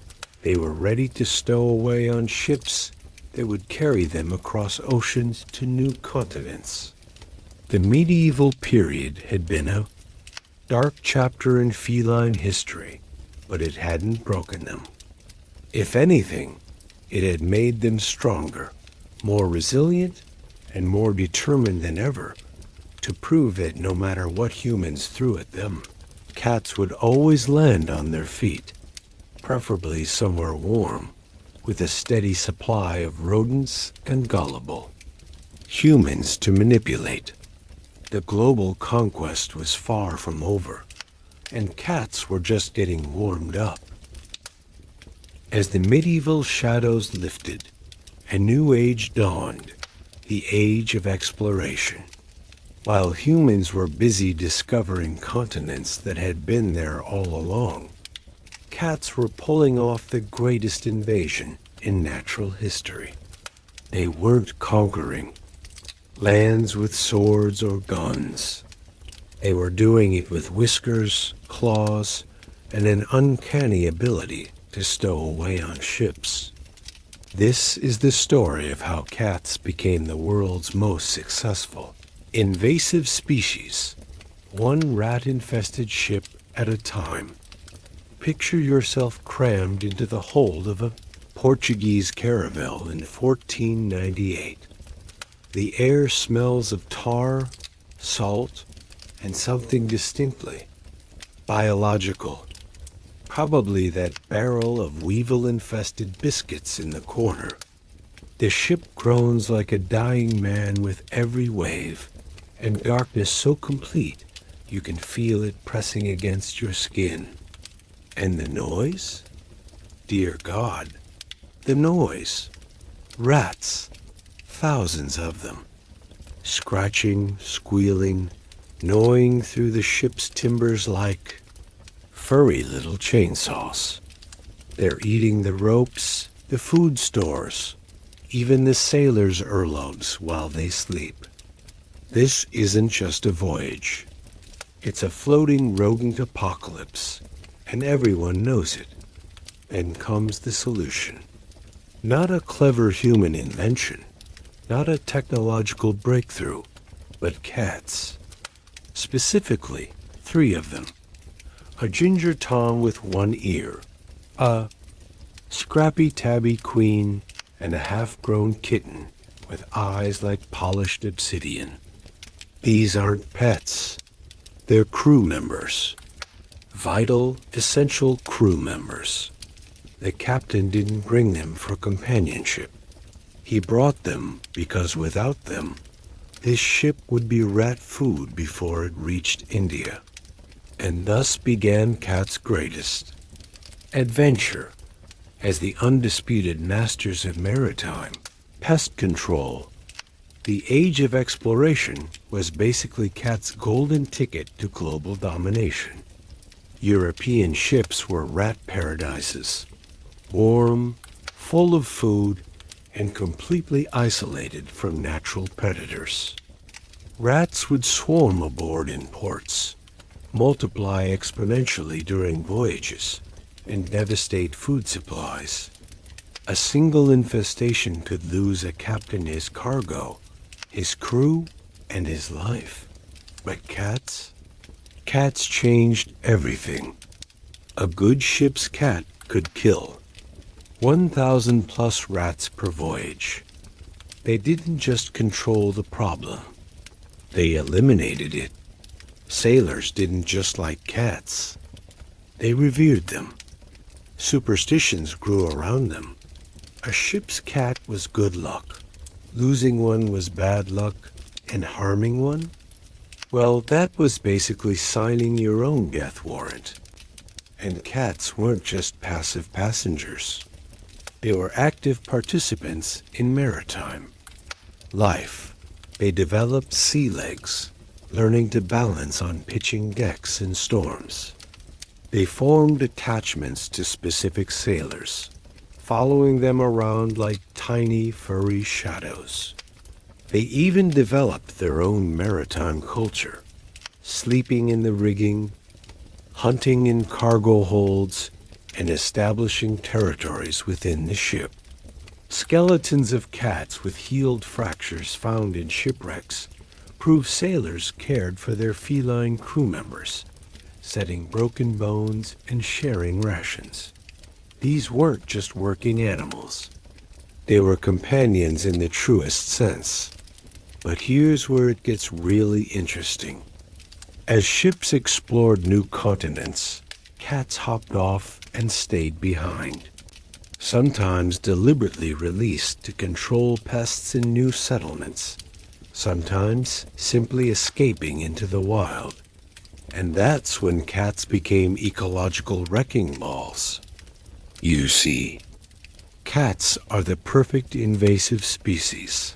they were ready to stow away on ships that would carry them across oceans to new continents. The medieval period had been a dark chapter in feline history, but it hadn't broken them. If anything, it had made them stronger, more resilient, and more determined than ever to prove that no matter what humans threw at them, cats would always land on their feet, preferably somewhere warm, with a steady supply of rodents and gullible humans to manipulate. The global conquest was far from over, and cats were just getting warmed up. As the medieval shadows lifted, a new age dawned, the age of exploration. While humans were busy discovering continents that had been there all along, cats were pulling off the greatest invasion in natural history. They weren't conquering lands with swords or guns. They were doing it with whiskers, claws, and an uncanny ability to stow away on ships. This is the story of how cats became the world's most successful invasive species, one rat-infested ship at a time. Picture yourself crammed into the hold of a Portuguese caravel in 1498. The air smells of tar, salt, and something distinctly biological. Probably that barrel of weevil-infested biscuits in the corner. The ship groans like a dying man with every wave, and darkness so complete you can feel it pressing against your skin. And the noise? Dear God, the noise. Rats, thousands of them, scratching, squealing, gnawing through the ship's timbers like furry little chainsaws. They're eating the ropes, the food stores, even the sailors' earlobes while they sleep. This isn't just a voyage. It's a floating rodent apocalypse, and everyone knows it. Then comes the solution. Not a clever human invention, not a technological breakthrough, but cats. Specifically, 3 of them. A ginger tom with one ear, a scrappy-tabby queen, and a half-grown kitten with eyes like polished obsidian. These aren't pets. They're crew members. Vital, essential crew members. The captain didn't bring them for companionship. He brought them because without them, this ship would be rat food before it reached India. And thus began cats' greatest adventure as the undisputed masters of maritime pest control. The age of exploration was basically cats' golden ticket to global domination. European ships were rat paradises, warm, full of food, and completely isolated from natural predators. Rats would swarm aboard in ports, multiply exponentially during voyages, and devastate food supplies. A single infestation could lose a captain his cargo, his crew, and his life. But cats? Cats changed everything. A good ship's cat could kill 1,000 plus rats per voyage. They didn't just control the problem. They eliminated it. Sailors didn't just like cats. They revered them. Superstitions grew around them. A ship's cat was good luck. Losing one was bad luck, and harming one? Well, that was basically signing your own death warrant. And cats weren't just passive passengers. They were active participants in maritime life. They developed sea legs, learning to balance on pitching decks in storms. They formed attachments to specific sailors, following them around like tiny furry shadows. They even developed their own maritime culture, sleeping in the rigging, hunting in cargo holds, and establishing territories within the ship. Skeletons of cats with healed fractures found in shipwrecks prove sailors cared for their feline crew members, setting broken bones and sharing rations. These weren't just working animals. They were companions in the truest sense. But here's where it gets really interesting. As ships explored new continents, cats hopped off and stayed behind, sometimes deliberately released to control pests in new settlements, sometimes simply escaping into the wild. And that's when cats became ecological wrecking balls. You see, cats are the perfect invasive species.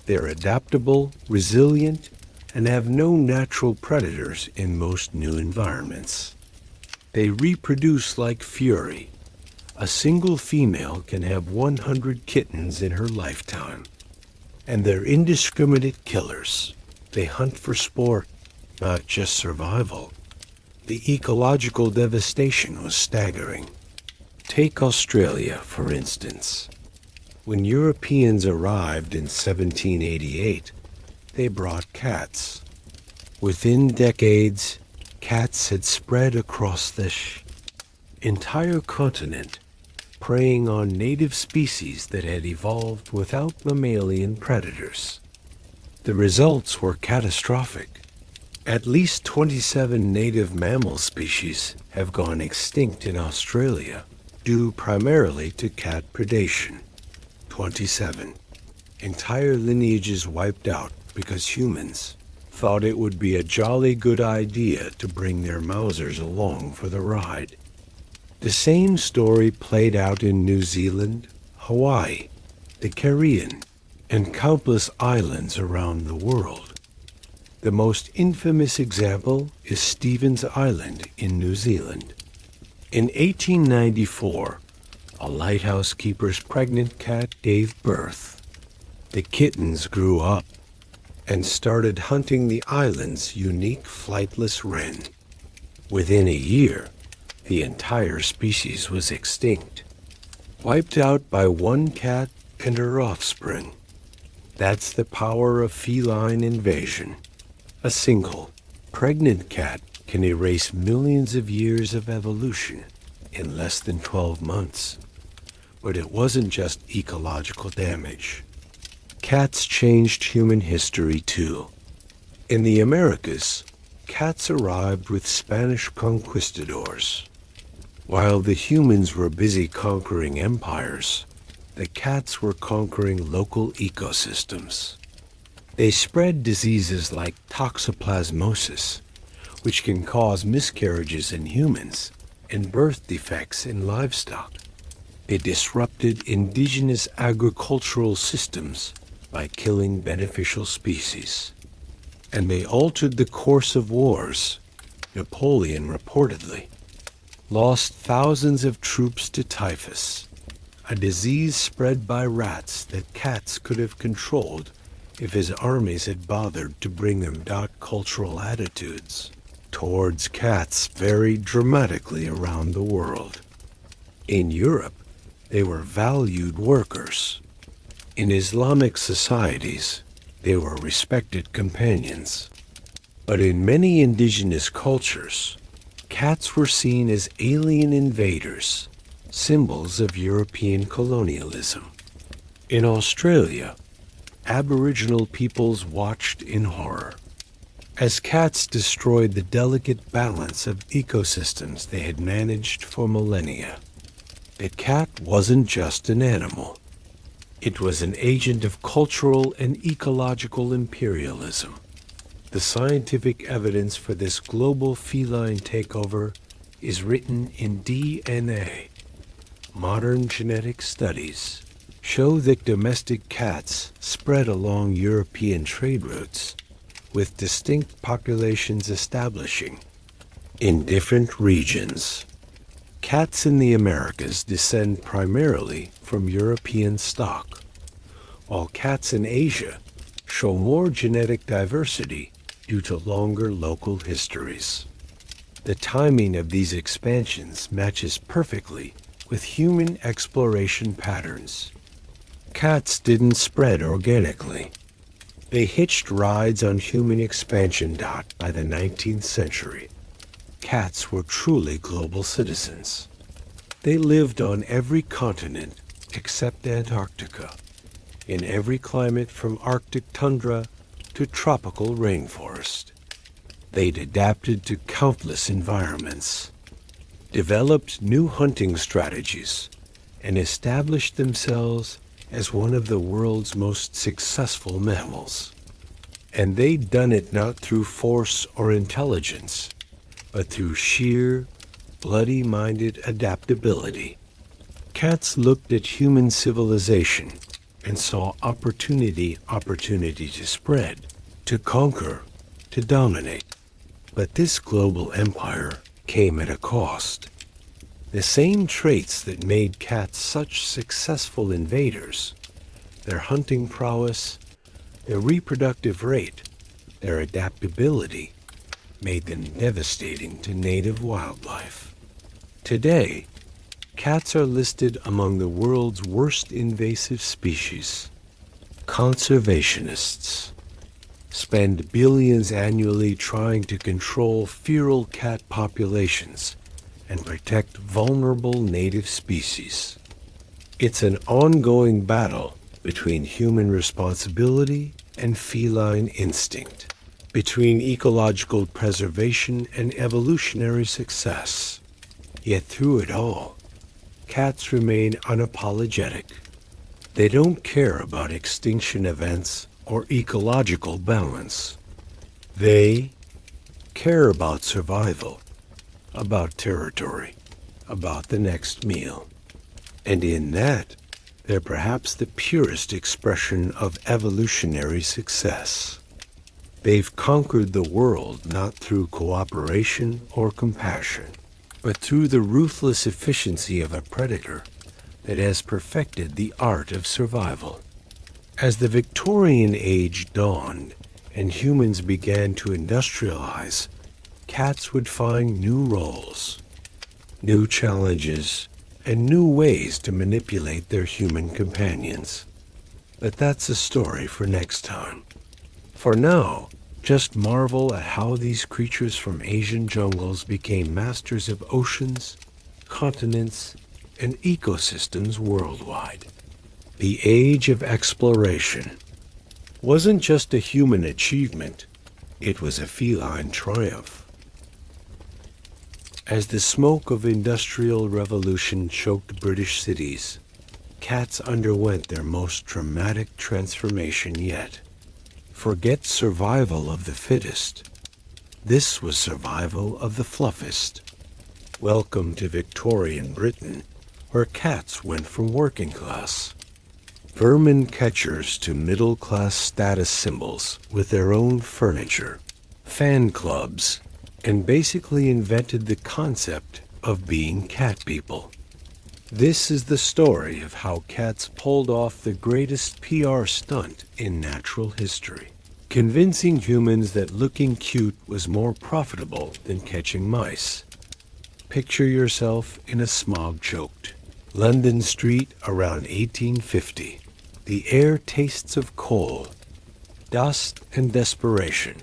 They're adaptable, resilient, and have no natural predators in most new environments. They reproduce like fury. A single female can have 100 kittens in her lifetime. And they're indiscriminate killers. They hunt for sport, not just survival. The ecological devastation was staggering. Take Australia, for instance. When Europeans arrived in 1788, they brought cats. Within decades, cats had spread across the entire continent, preying on native species that had evolved without mammalian predators. The results were catastrophic. At least 27 native mammal species have gone extinct in Australia, due primarily to cat predation. 27. Entire lineages wiped out because humans thought it would be a jolly good idea to bring their Mausers along for the ride. The same story played out in New Zealand, Hawaii, the Caribbean, and countless islands around the world. The most infamous example is Stevens Island in New Zealand. In 1894, a lighthouse keeper's pregnant cat gave birth. The kittens grew up and started hunting the island's unique flightless wren. Within a year, the entire species was extinct, wiped out by one cat and her offspring. That's the power of feline invasion. A single, pregnant cat can erase millions of years of evolution in less than 12 months. But it wasn't just ecological damage. Cats changed human history too. In the Americas, cats arrived with Spanish conquistadors. While the humans were busy conquering empires, the cats were conquering local ecosystems. They spread diseases like toxoplasmosis, which can cause miscarriages in humans and birth defects in livestock. They disrupted indigenous agricultural systems by killing beneficial species. And they altered the course of wars. Napoleon reportedly lost thousands of troops to typhus, a disease spread by rats that cats could have controlled if his armies had bothered to bring them cultural attitudes towards cats varied dramatically around the world. In Europe, they were valued workers. In Islamic societies, they were respected companions. But in many indigenous cultures, cats were seen as alien invaders, symbols of European colonialism. In Australia, Aboriginal peoples watched in horror as cats destroyed the delicate balance of ecosystems they had managed for millennia. The cat wasn't just an animal. It was an agent of cultural and ecological imperialism. The scientific evidence for this global feline takeover is written in DNA. Modern genetic studies show that domestic cats spread along European trade routes, with distinct populations establishing in different regions. Cats in the Americas descend primarily from European stock, while cats in Asia show more genetic diversity due to longer local histories. The timing of these expansions matches perfectly with human exploration patterns. Cats didn't spread organically. They hitched rides on human expansion. By the 19th century, cats were truly global citizens. They lived on every continent except Antarctica, in every climate from Arctic tundra to tropical rainforest. They'd adapted to countless environments, developed new hunting strategies, and established themselves as one of the world's most successful mammals. And they'd done it not through force or intelligence, but through sheer, bloody-minded adaptability. Cats looked at human civilization and saw opportunity to spread, to conquer, to dominate. But this global empire came at a cost. The same traits that made cats such successful invaders, their hunting prowess, their reproductive rate, their adaptability, made them devastating to native wildlife. Today, cats are listed among the world's worst invasive species. Conservationists spend billions annually trying to control feral cat populations and protect vulnerable native species. It's an ongoing battle between human responsibility and feline instinct, between ecological preservation and evolutionary success. Yet through it all, cats remain unapologetic. They don't care about extinction events or ecological balance. They care about survival, about territory, about the next meal. And in that, they're perhaps the purest expression of evolutionary success. They've conquered the world not through cooperation or compassion, but through the ruthless efficiency of a predator that has perfected the art of survival. As the Victorian age dawned and humans began to industrialize, cats would find new roles, new challenges, and new ways to manipulate their human companions. But that's a story for next time. For now, just marvel at how these creatures from Asian jungles became masters of oceans, continents, and ecosystems worldwide. The age of exploration wasn't just a human achievement, it was a feline triumph. As the smoke of industrial revolution choked British cities, cats underwent their most dramatic transformation yet. Forget survival of the fittest. This was survival of the fluffest. Welcome to Victorian Britain, where cats went from working class vermin catchers to middle-class status symbols with their own furniture, fan clubs, and basically invented the concept of being cat people. This is the story of how cats pulled off the greatest PR stunt in natural history, convincing humans that looking cute was more profitable than catching mice. Picture yourself in a smog-choked London street around 1850. The air tastes of coal, dust, and desperation,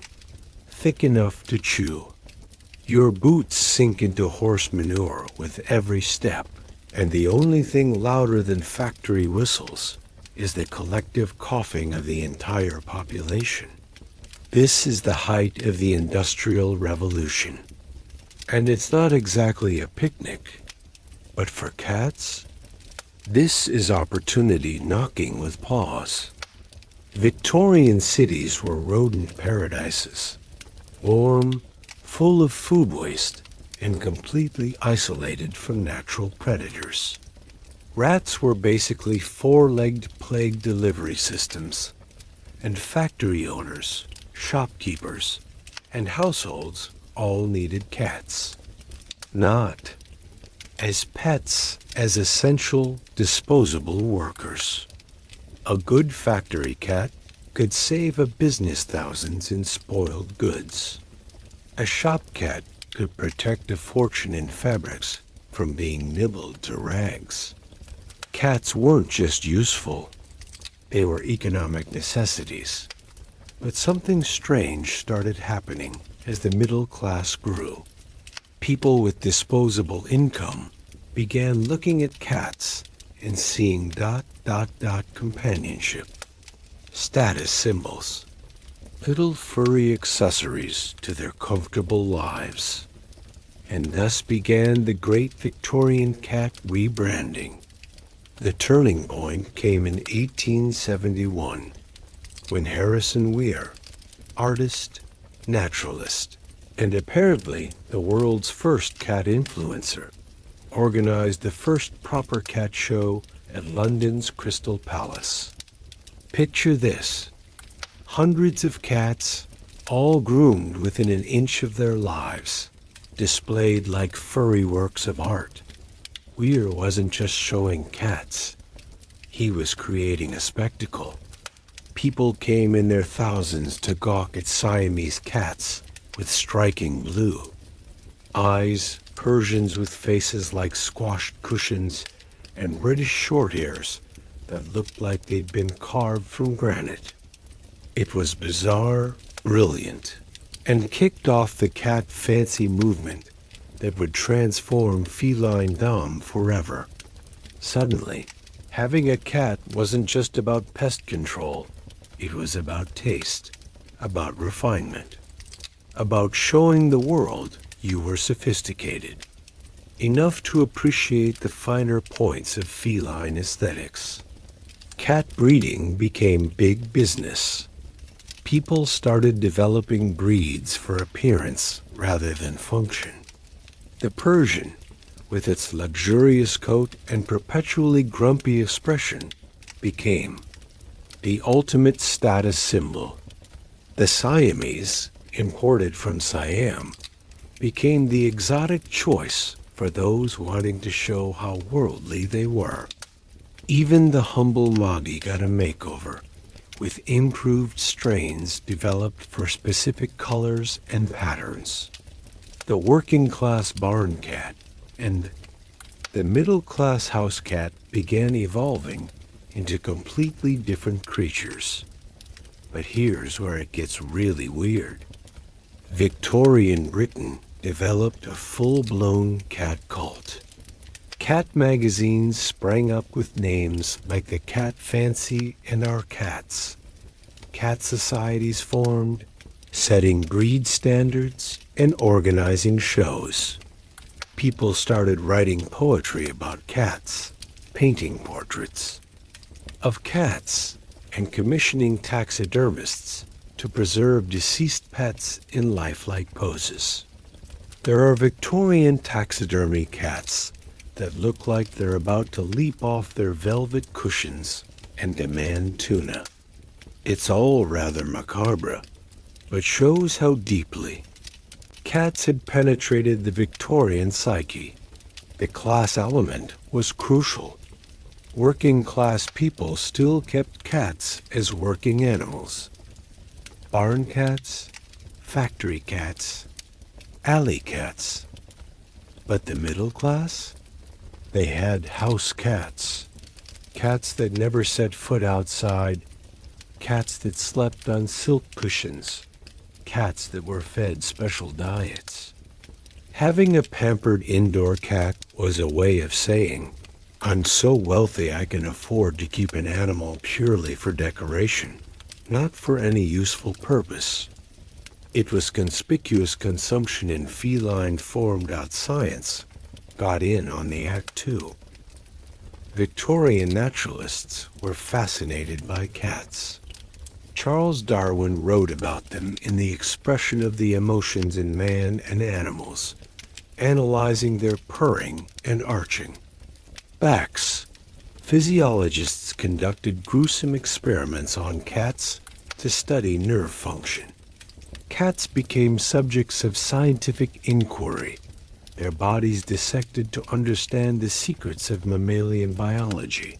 thick enough to chew. Your boots sink into horse manure with every step, and the only thing louder than factory whistles is the collective coughing of the entire population. This is the height of the Industrial Revolution. And it's not exactly a picnic, but for cats, this is opportunity knocking with paws. Victorian cities were rodent paradises, warm, full of food waste, and completely isolated from natural predators. Rats were basically four-legged plague delivery systems, and factory owners, shopkeepers, and households all needed cats. Not as pets, as essential, disposable workers. A good factory cat could save a business thousands in spoiled goods. A shop cat could protect a fortune in fabrics from being nibbled to rags. Cats weren't just useful, they were economic necessities. But something strange started happening as the middle class grew. People with disposable income began looking at cats and seeing ... companionship, status symbols, little furry accessories to their comfortable lives. And thus began the great Victorian cat rebranding. The turning point came in 1871, when Harrison Weir, artist, naturalist, and apparently the world's first cat influencer, organized the first proper cat show at London's Crystal Palace. Picture this: hundreds of cats, all groomed within an inch of their lives, displayed like furry works of art. Weir wasn't just showing cats. He was creating a spectacle. People came in their thousands to gawk at Siamese cats with striking blue eyes, Persians with faces like squashed cushions, and British Shorthairs that looked like they'd been carved from granite. It was bizarre, brilliant, and kicked off the cat fancy movement that would transform feline dom forever. Suddenly, having a cat wasn't just about pest control. It was about taste, about refinement, about showing the world you were sophisticated, enough to appreciate the finer points of feline aesthetics. Cat breeding became big business. People started developing breeds for appearance rather than function. The Persian, with its luxurious coat and perpetually grumpy expression, became the ultimate status symbol. The Siamese, imported from Siam, became the exotic choice for those wanting to show how worldly they were. Even the humble Lagi got a makeover, with improved strains developed for specific colors and patterns. The working-class barn cat and the middle-class house cat began evolving into completely different creatures. But here's where it gets really weird. Victorian Britain developed a full-blown cat cult. Cat magazines sprang up with names like the Cat Fancy and Our Cats. Cat societies formed, setting breed standards and organizing shows. People started writing poetry about cats, painting portraits of cats, and commissioning taxidermists to preserve deceased pets in lifelike poses. There are Victorian taxidermy cats that look like they're about to leap off their velvet cushions and demand tuna. It's all rather macabre, but shows how deeply cats had penetrated the Victorian psyche. The class element was crucial. Working-class people still kept cats as working animals. Barn cats, factory cats, alley cats. But the middle class? They had house cats. Cats that never set foot outside. Cats that slept on silk cushions. Cats that were fed special diets. Having a pampered indoor cat was a way of saying, I'm so wealthy I can afford to keep an animal purely for decoration, not for any useful purpose. It was conspicuous consumption in feline formed-out science got in on the act too. Victorian naturalists were fascinated by cats. Charles Darwin wrote about them in The Expression of the Emotions in Man and Animals, analyzing their purring and arching. Backs. Physiologists conducted gruesome experiments on cats to study nerve function. Cats became subjects of scientific inquiry, their bodies dissected to understand the secrets of mammalian biology.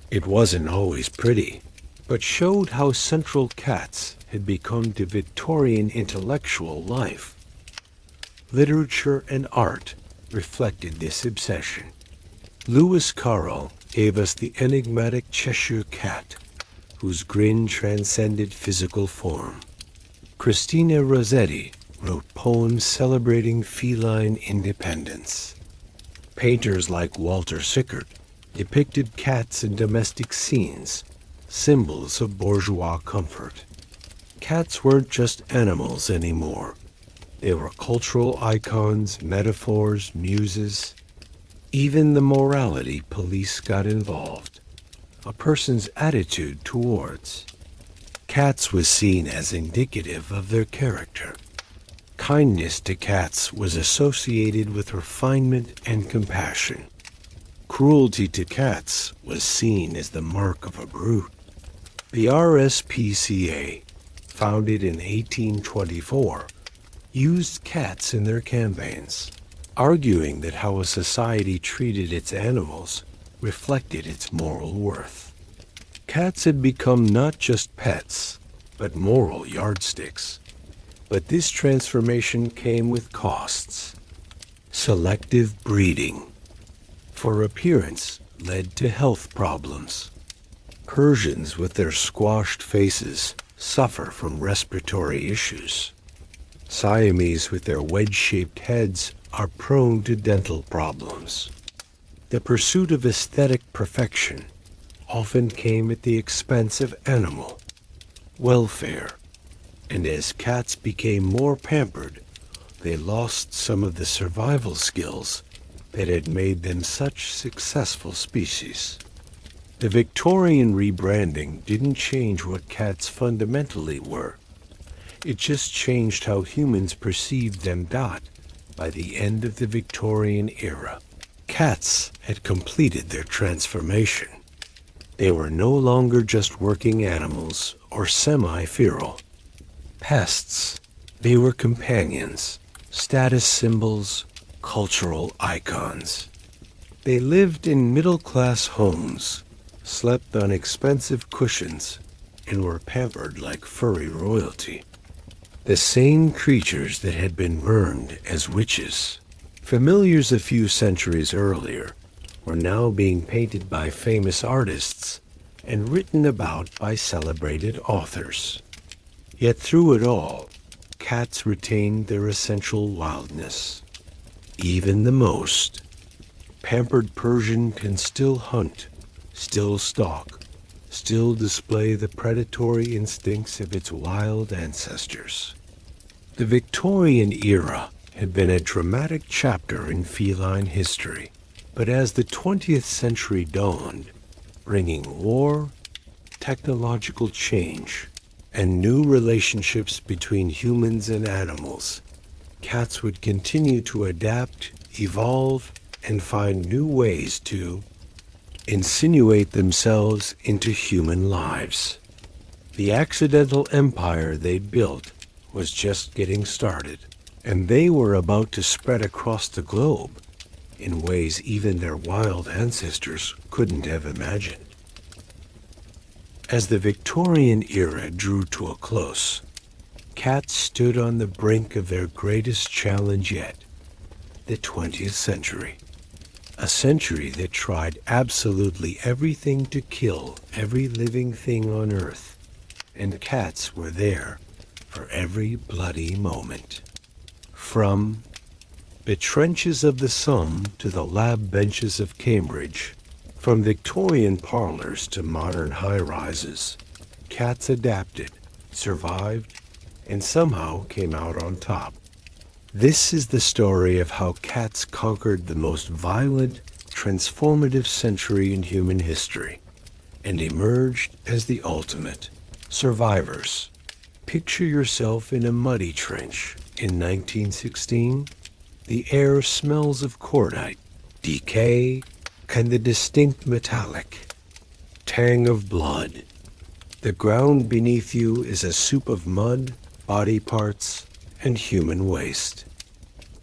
It wasn't always pretty, but showed how central cats had become to Victorian intellectual life. Literature and art reflected this obsession. Lewis Carroll gave us the enigmatic Cheshire Cat, whose grin transcended physical form. Christina Rossetti wrote poems celebrating feline independence. Painters like Walter Sickert depicted cats in domestic scenes, symbols of bourgeois comfort. Cats weren't just animals anymore. They were cultural icons, metaphors, muses. Even the morality police got involved. A person's attitude towards cats was seen as indicative of their character. Kindness to cats was associated with refinement and compassion. Cruelty to cats was seen as the mark of a brute. The RSPCA founded in 1824, used cats in their campaigns, arguing that how a society treated its animals reflected its moral worth. Cats had become not just pets, but moral yardsticks. But this transformation came with costs. Selective breeding, for appearance, led to health problems. Persians with their squashed faces suffer from respiratory issues. Siamese with their wedge-shaped heads are prone to dental problems. The pursuit of aesthetic perfection often came at the expense of animal welfare, and as cats became more pampered, they lost some of the survival skills that had made them such successful species. The Victorian rebranding didn't change what cats fundamentally were. It just changed how humans perceived them. By the end of the Victorian era, cats had completed their transformation. They were no longer just working animals or semi-feral pests. They were companions, status symbols, cultural icons. They lived in middle-class homes, slept on expensive cushions, and were pampered like furry royalty. The same creatures that had been burned as witches, familiars a few centuries earlier, were now being painted by famous artists and written about by celebrated authors. Yet through it all, cats retained their essential wildness. Even the most pampered Persian can still hunt, still stalk, still display the predatory instincts of its wild ancestors. The Victorian era had been a dramatic chapter in feline history, but as the 20th century dawned, bringing war, technological change, and new relationships between humans and animals, cats would continue to adapt, evolve, and find new ways to insinuate themselves into human lives. The accidental empire they'd built was just getting started, and they were about to spread across the globe in ways even their wild ancestors couldn't have imagined. As the Victorian era drew to a close, cats stood on the brink of their greatest challenge yet, the 20th century. A century that tried absolutely everything to kill every living thing on Earth, and cats were there for every bloody moment. From the trenches of the Somme to the lab benches of Cambridge, from Victorian parlors to modern high-rises, cats adapted, survived, and somehow came out on top. This is the story of how cats conquered the most violent, transformative century in human history and emerged as the ultimate survivors. Picture yourself in a muddy trench in 1916. The air smells of cordite, decay, and the distinct metallic tang of blood. The ground beneath you is a soup of mud, body parts, and human waste.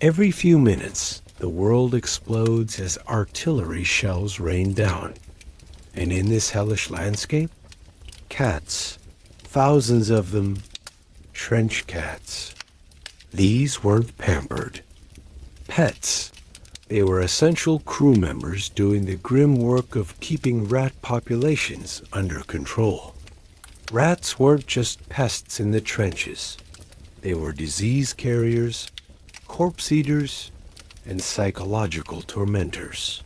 Every few minutes, the world explodes as artillery shells rain down. And in this hellish landscape, cats, thousands of them, trench cats. These weren't pampered pets. They were essential crew members doing the grim work of keeping rat populations under control. Rats weren't just pests in the trenches. They were disease carriers, corpse eaters, and psychological tormentors.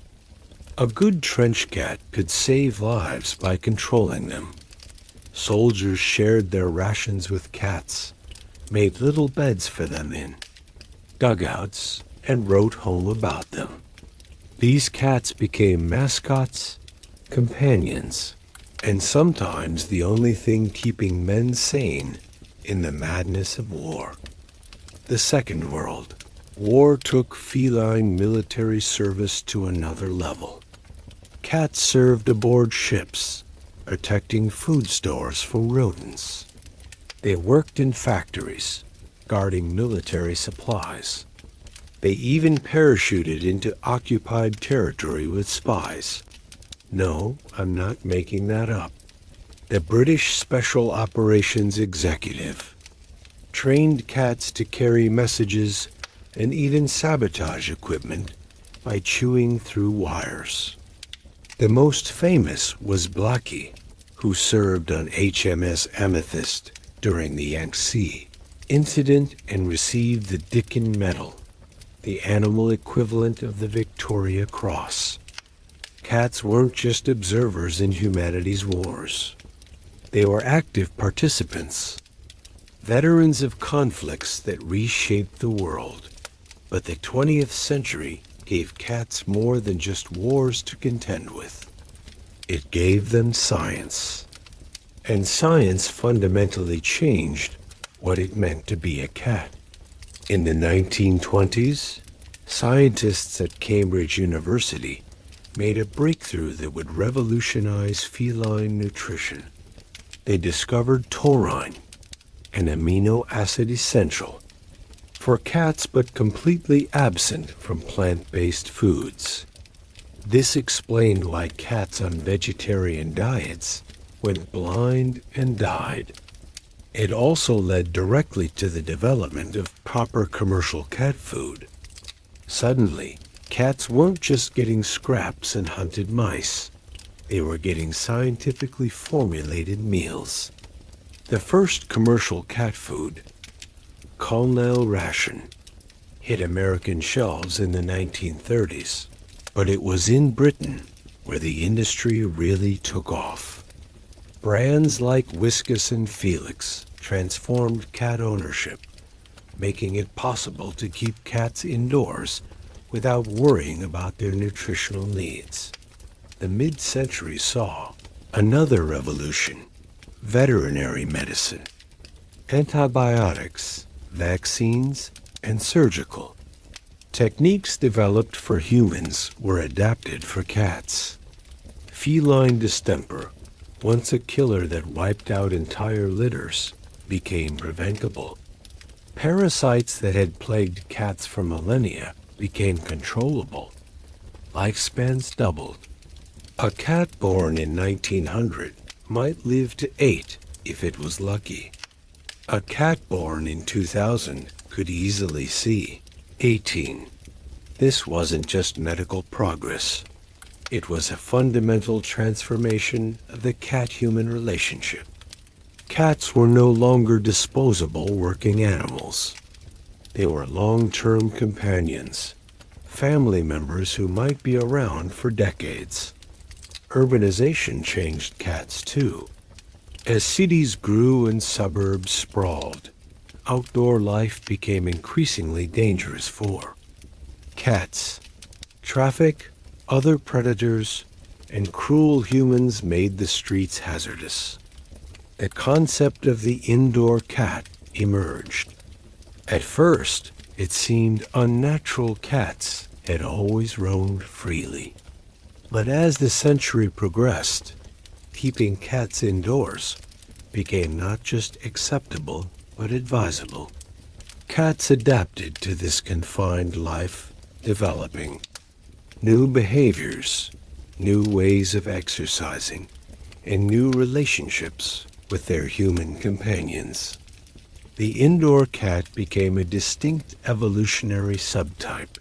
A good trench cat could save lives by controlling them. Soldiers shared their rations with cats, made little beds for them in dugouts, and wrote home about them. These cats became mascots, companions, and sometimes the only thing keeping men sane in the madness of war. The Second World War took feline military service to another level. Cats served aboard ships, protecting food stores from rodents. They worked in factories, guarding military supplies. They even parachuted into occupied territory with spies. No, I'm not making that up. The British Special Operations Executive trained cats to carry messages and even sabotage equipment by chewing through wires. The most famous was Blackie, who served on HMS Amethyst during the Yangtze incident and received the Dickin Medal, the animal equivalent of the Victoria Cross. Cats weren't just observers in humanity's wars. They were active participants, veterans of conflicts that reshaped the world. But the 20th century gave cats more than just wars to contend with. It gave them science. And science fundamentally changed what it meant to be a cat. In the 1920s, scientists at Cambridge University made a breakthrough that would revolutionize feline nutrition. They discovered taurine, an amino acid essential for cats but completely absent from plant-based foods. This explained why cats on vegetarian diets went blind and died. It also led directly to the development of proper commercial cat food. Suddenly, cats weren't just getting scraps and hunted mice. They were getting scientifically formulated meals. The first commercial cat food, Colonel Ration, hit American shelves in the 1930s, but it was in Britain where the industry really took off. Brands like Whiskas and Felix transformed cat ownership, making it possible to keep cats indoors without worrying about their nutritional needs. The mid-century saw another revolution: veterinary medicine, antibiotics, vaccines, and surgical. Techniques developed for humans were adapted for cats. Feline distemper, once a killer that wiped out entire litters, became preventable. Parasites that had plagued cats for millennia became controllable. Lifespans doubled. A cat born in 1900 might live to 8 if it was lucky. A cat born in 2000 could easily see 18. This wasn't just medical progress. It was a fundamental transformation of the cat-human relationship. Cats were no longer disposable working animals. They were long-term companions, family members who might be around for decades. Urbanization changed cats too. As cities grew and suburbs sprawled, outdoor life became increasingly dangerous for cats. Traffic, other predators, and cruel humans made the streets hazardous. The concept of the indoor cat emerged. At first, it seemed unnatural cats had always roamed freely. But as the century progressed, keeping cats indoors became not just acceptable, but advisable. Cats adapted to this confined life, developing new behaviors, new ways of exercising, and new relationships with their human companions. The indoor cat became a distinct evolutionary subtype,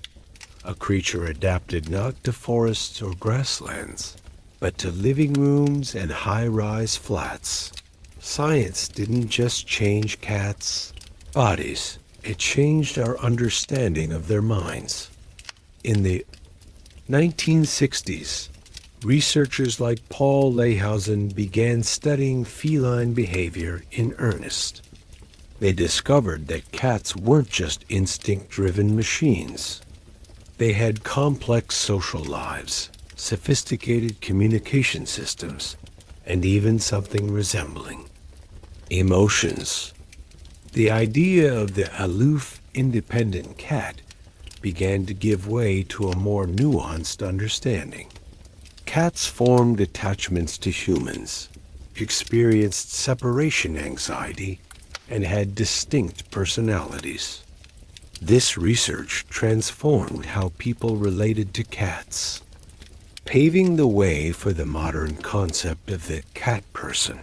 a creature adapted not to forests or grasslands, but to living rooms and high-rise flats. Science didn't just change cats' bodies, it changed our understanding of their minds. In the 1960s, researchers like Paul Leyhausen began studying feline behavior in earnest. They discovered that cats weren't just instinct-driven machines. They had complex social lives, sophisticated communication systems, and even something resembling emotions. The idea of the aloof, independent cat began to give way to a more nuanced understanding. Cats formed attachments to humans, experienced separation anxiety, and had distinct personalities. This research transformed how people related to cats, paving the way for the modern concept of the cat person,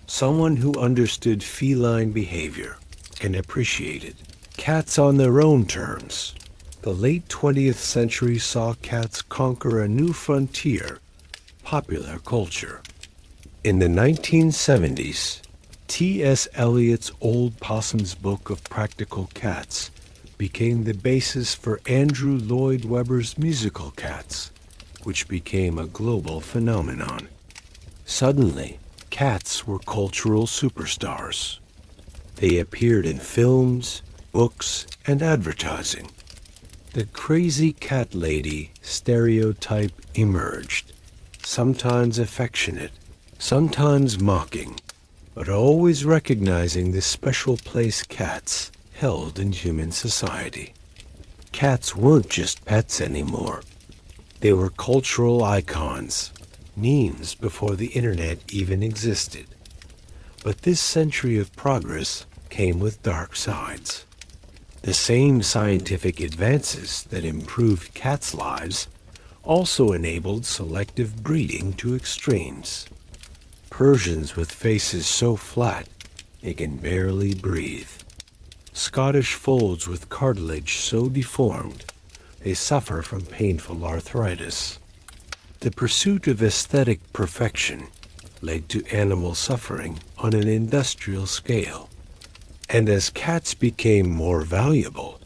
someone who understood feline behavior and appreciated cats on their own terms. The late 20th century saw cats conquer a new frontier, popular culture. In the 1970s, T.S. Eliot's Old Possum's Book of Practical Cats became the basis for Andrew Lloyd Webber's musical Cats, which became a global phenomenon. Suddenly, cats were cultural superstars. They appeared in films, books, and advertising. The crazy cat lady stereotype emerged, sometimes affectionate, sometimes mocking, but always recognizing the special place cats held in human society. Cats weren't just pets anymore. They were cultural icons, memes before the internet even existed. But this century of progress came with dark sides. The same scientific advances that improved cats' lives also enabled selective breeding to extremes. Persians with faces so flat they can barely breathe. Scottish folds with cartilage so deformed they suffer from painful arthritis. The pursuit of aesthetic perfection led to animal suffering on an industrial scale. And as cats became more valuable,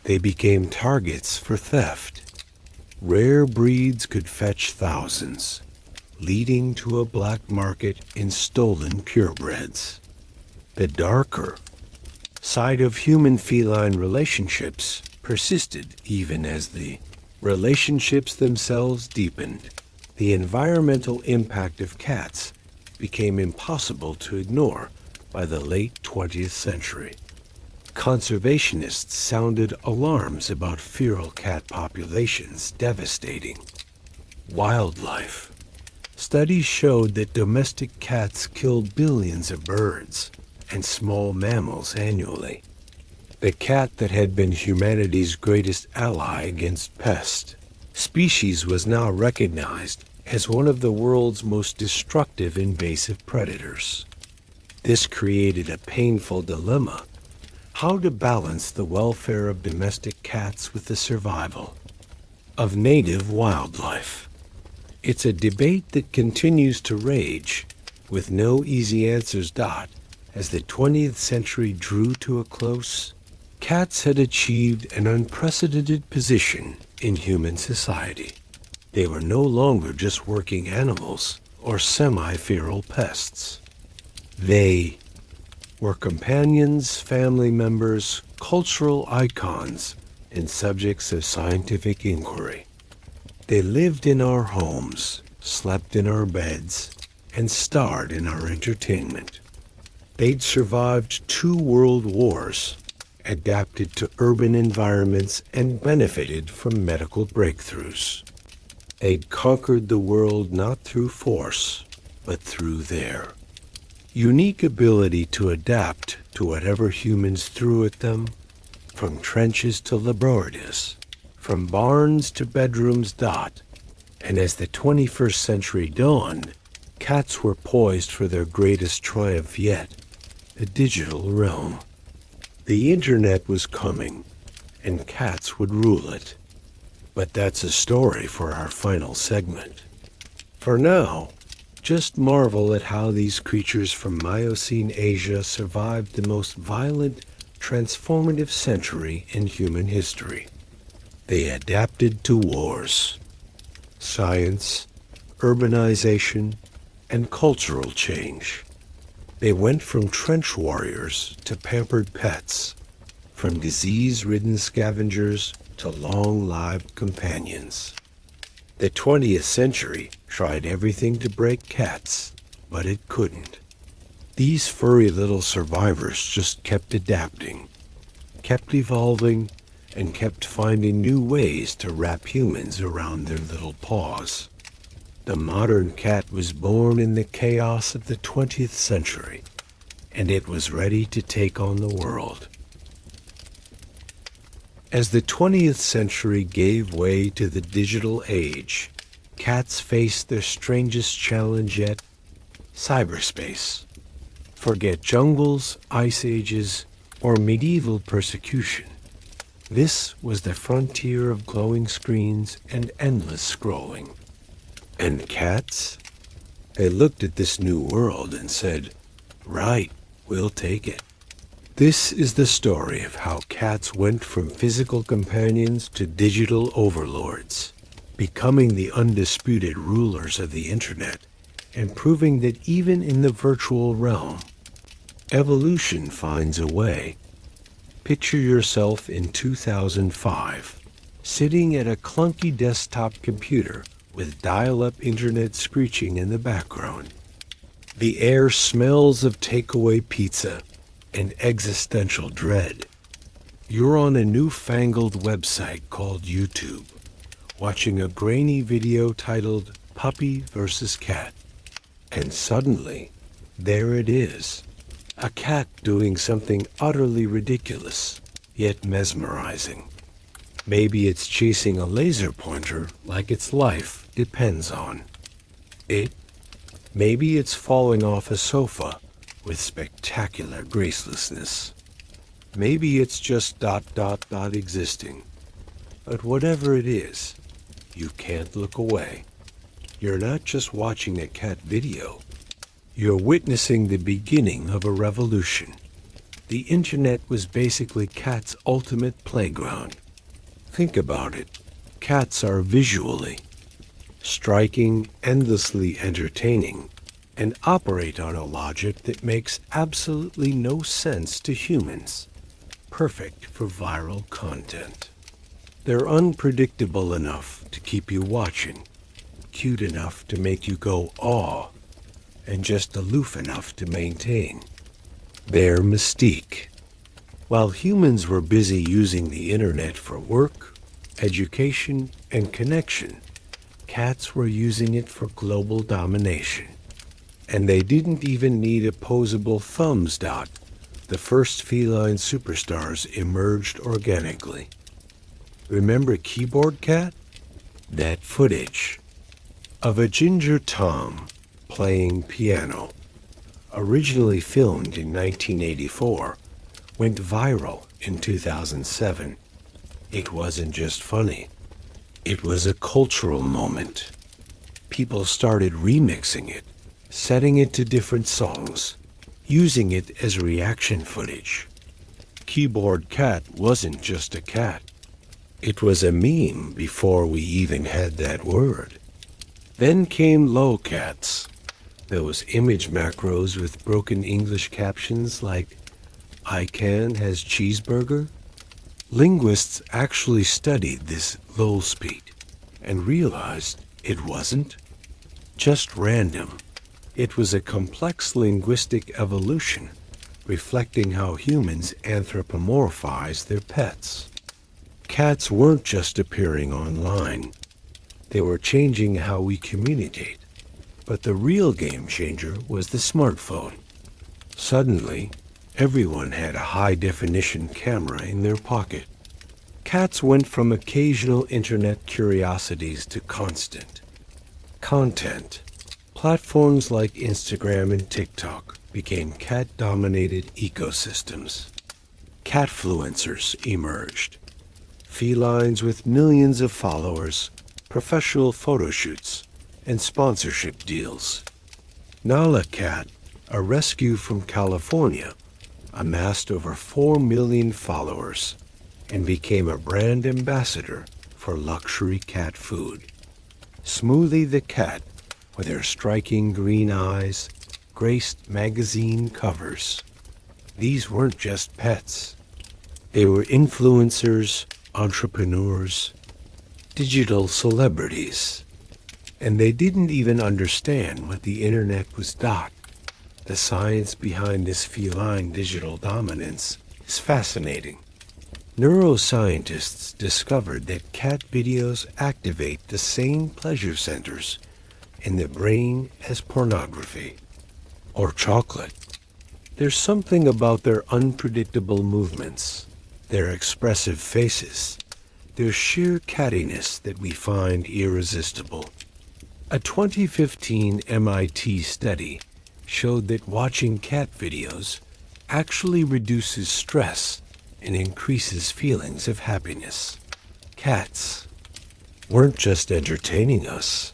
they became targets for theft. Rare breeds could fetch thousands, leading to a black market in stolen purebreds. The darker side of human-feline relationships persisted even as the relationships themselves deepened. The environmental impact of cats became impossible to ignore by the late 20th century. Conservationists sounded alarms about feral cat populations devastating wildlife. Studies showed that domestic cats killed billions of birds and small mammals annually. The cat that had been humanity's greatest ally against pest species was now recognized as one of the world's most destructive invasive predators. This created a painful dilemma: how to balance the welfare of domestic cats with the survival of native wildlife. It's a debate that continues to rage, with no easy answers. As the 20th century drew to a close, cats had achieved an unprecedented position in human society. They were no longer just working animals or semi-feral pests. They were companions, family members, cultural icons, and subjects of scientific inquiry. They lived in our homes, slept in our beds, and starred in our entertainment. They'd survived 2 world wars, adapted to urban environments, and benefited from medical breakthroughs. They'd conquered the world not through force, but through their unique ability to adapt to whatever humans threw at them, from trenches to laboratories, from barns to bedrooms. And as the 21st century dawned, cats were poised for their greatest triumph yet, the digital realm. The internet was coming, and cats would rule it. But that's a story for our final segment. For now, just marvel at how these creatures from Miocene Asia survived the most violent, transformative century in human history. They adapted to wars, science, urbanization, and cultural change. They went from trench warriors to pampered pets, from disease-ridden scavengers to long-lived companions. The 20th century tried everything to break cats, but it couldn't. These furry little survivors just kept adapting, kept evolving, and kept finding new ways to wrap humans around their little paws. The modern cat was born in the chaos of the 20th century, and it was ready to take on the world. As the 20th century gave way to the digital age, cats faced their strangest challenge yet: cyberspace. Forget jungles, ice ages, or medieval persecution. This was the frontier of glowing screens and endless scrolling. And cats? They looked at this new world and said, "Right, we'll take it." This is the story of how cats went from physical companions to digital overlords, becoming the undisputed rulers of the internet, and proving that even in the virtual realm, evolution finds a way. Picture yourself in 2005, sitting at a clunky desktop computer with dial-up internet screeching in the background. The air smells of takeaway pizza and existential dread. You're on a newfangled website called YouTube, watching a grainy video titled Puppy vs. Cat. And suddenly, there it is. A cat doing something utterly ridiculous, yet mesmerizing. Maybe it's chasing a laser pointer like its life depends on it. Maybe it's falling off a sofa with spectacular gracelessness. Maybe it's just ... existing. But whatever it is, you can't look away. You're not just watching a cat video. You're witnessing the beginning of a revolution. The internet was basically cats' ultimate playground. Think about it. Cats are visually striking, endlessly entertaining, and operate on a logic that makes absolutely no sense to humans. Perfect for viral content. They're unpredictable enough to keep you watching, cute enough to make you go awe, and just aloof enough to maintain their mystique. While humans were busy using the internet for work, education, and connection, cats were using it for global domination. And they didn't even need opposable thumbs. The first feline superstars emerged organically. Remember Keyboard Cat? That footage of a ginger Tom playing piano, originally filmed in 1984, went viral in 2007. It wasn't just funny. It was a cultural moment. People started remixing it, setting it to different songs, using it as reaction footage. Keyboard Cat wasn't just a cat. It was a meme before we even had that word. Then came lowcats, those image macros with broken English captions like, "ICANN has cheeseburger." Linguists actually studied this lol speak and realized it wasn't just random. It was a complex linguistic evolution reflecting how humans anthropomorphize their pets. Cats weren't just appearing online. They were changing how we communicate. But the real game changer was the smartphone. Suddenly, everyone had a high-definition camera in their pocket. Cats went from occasional internet curiosities to constant content. Platforms like Instagram and TikTok became cat-dominated ecosystems. Catfluencers emerged. Felines with millions of followers, professional photo shoots, and sponsorship deals. Nala Cat, a rescue from California, amassed over 4 million followers and became a brand ambassador for luxury cat food. Smoothie the cat, with her striking green eyes, graced magazine covers. These weren't just pets. They were influencers, entrepreneurs, digital celebrities. And they didn't even understand what the internet was. The science behind this feline digital dominance is fascinating. Neuroscientists discovered that cat videos activate the same pleasure centers in the brain as pornography or chocolate. There's something about their unpredictable movements, their expressive faces, their sheer cattiness that we find irresistible. A 2015 MIT study showed that watching cat videos actually reduces stress and increases feelings of happiness. Cats weren't just entertaining us.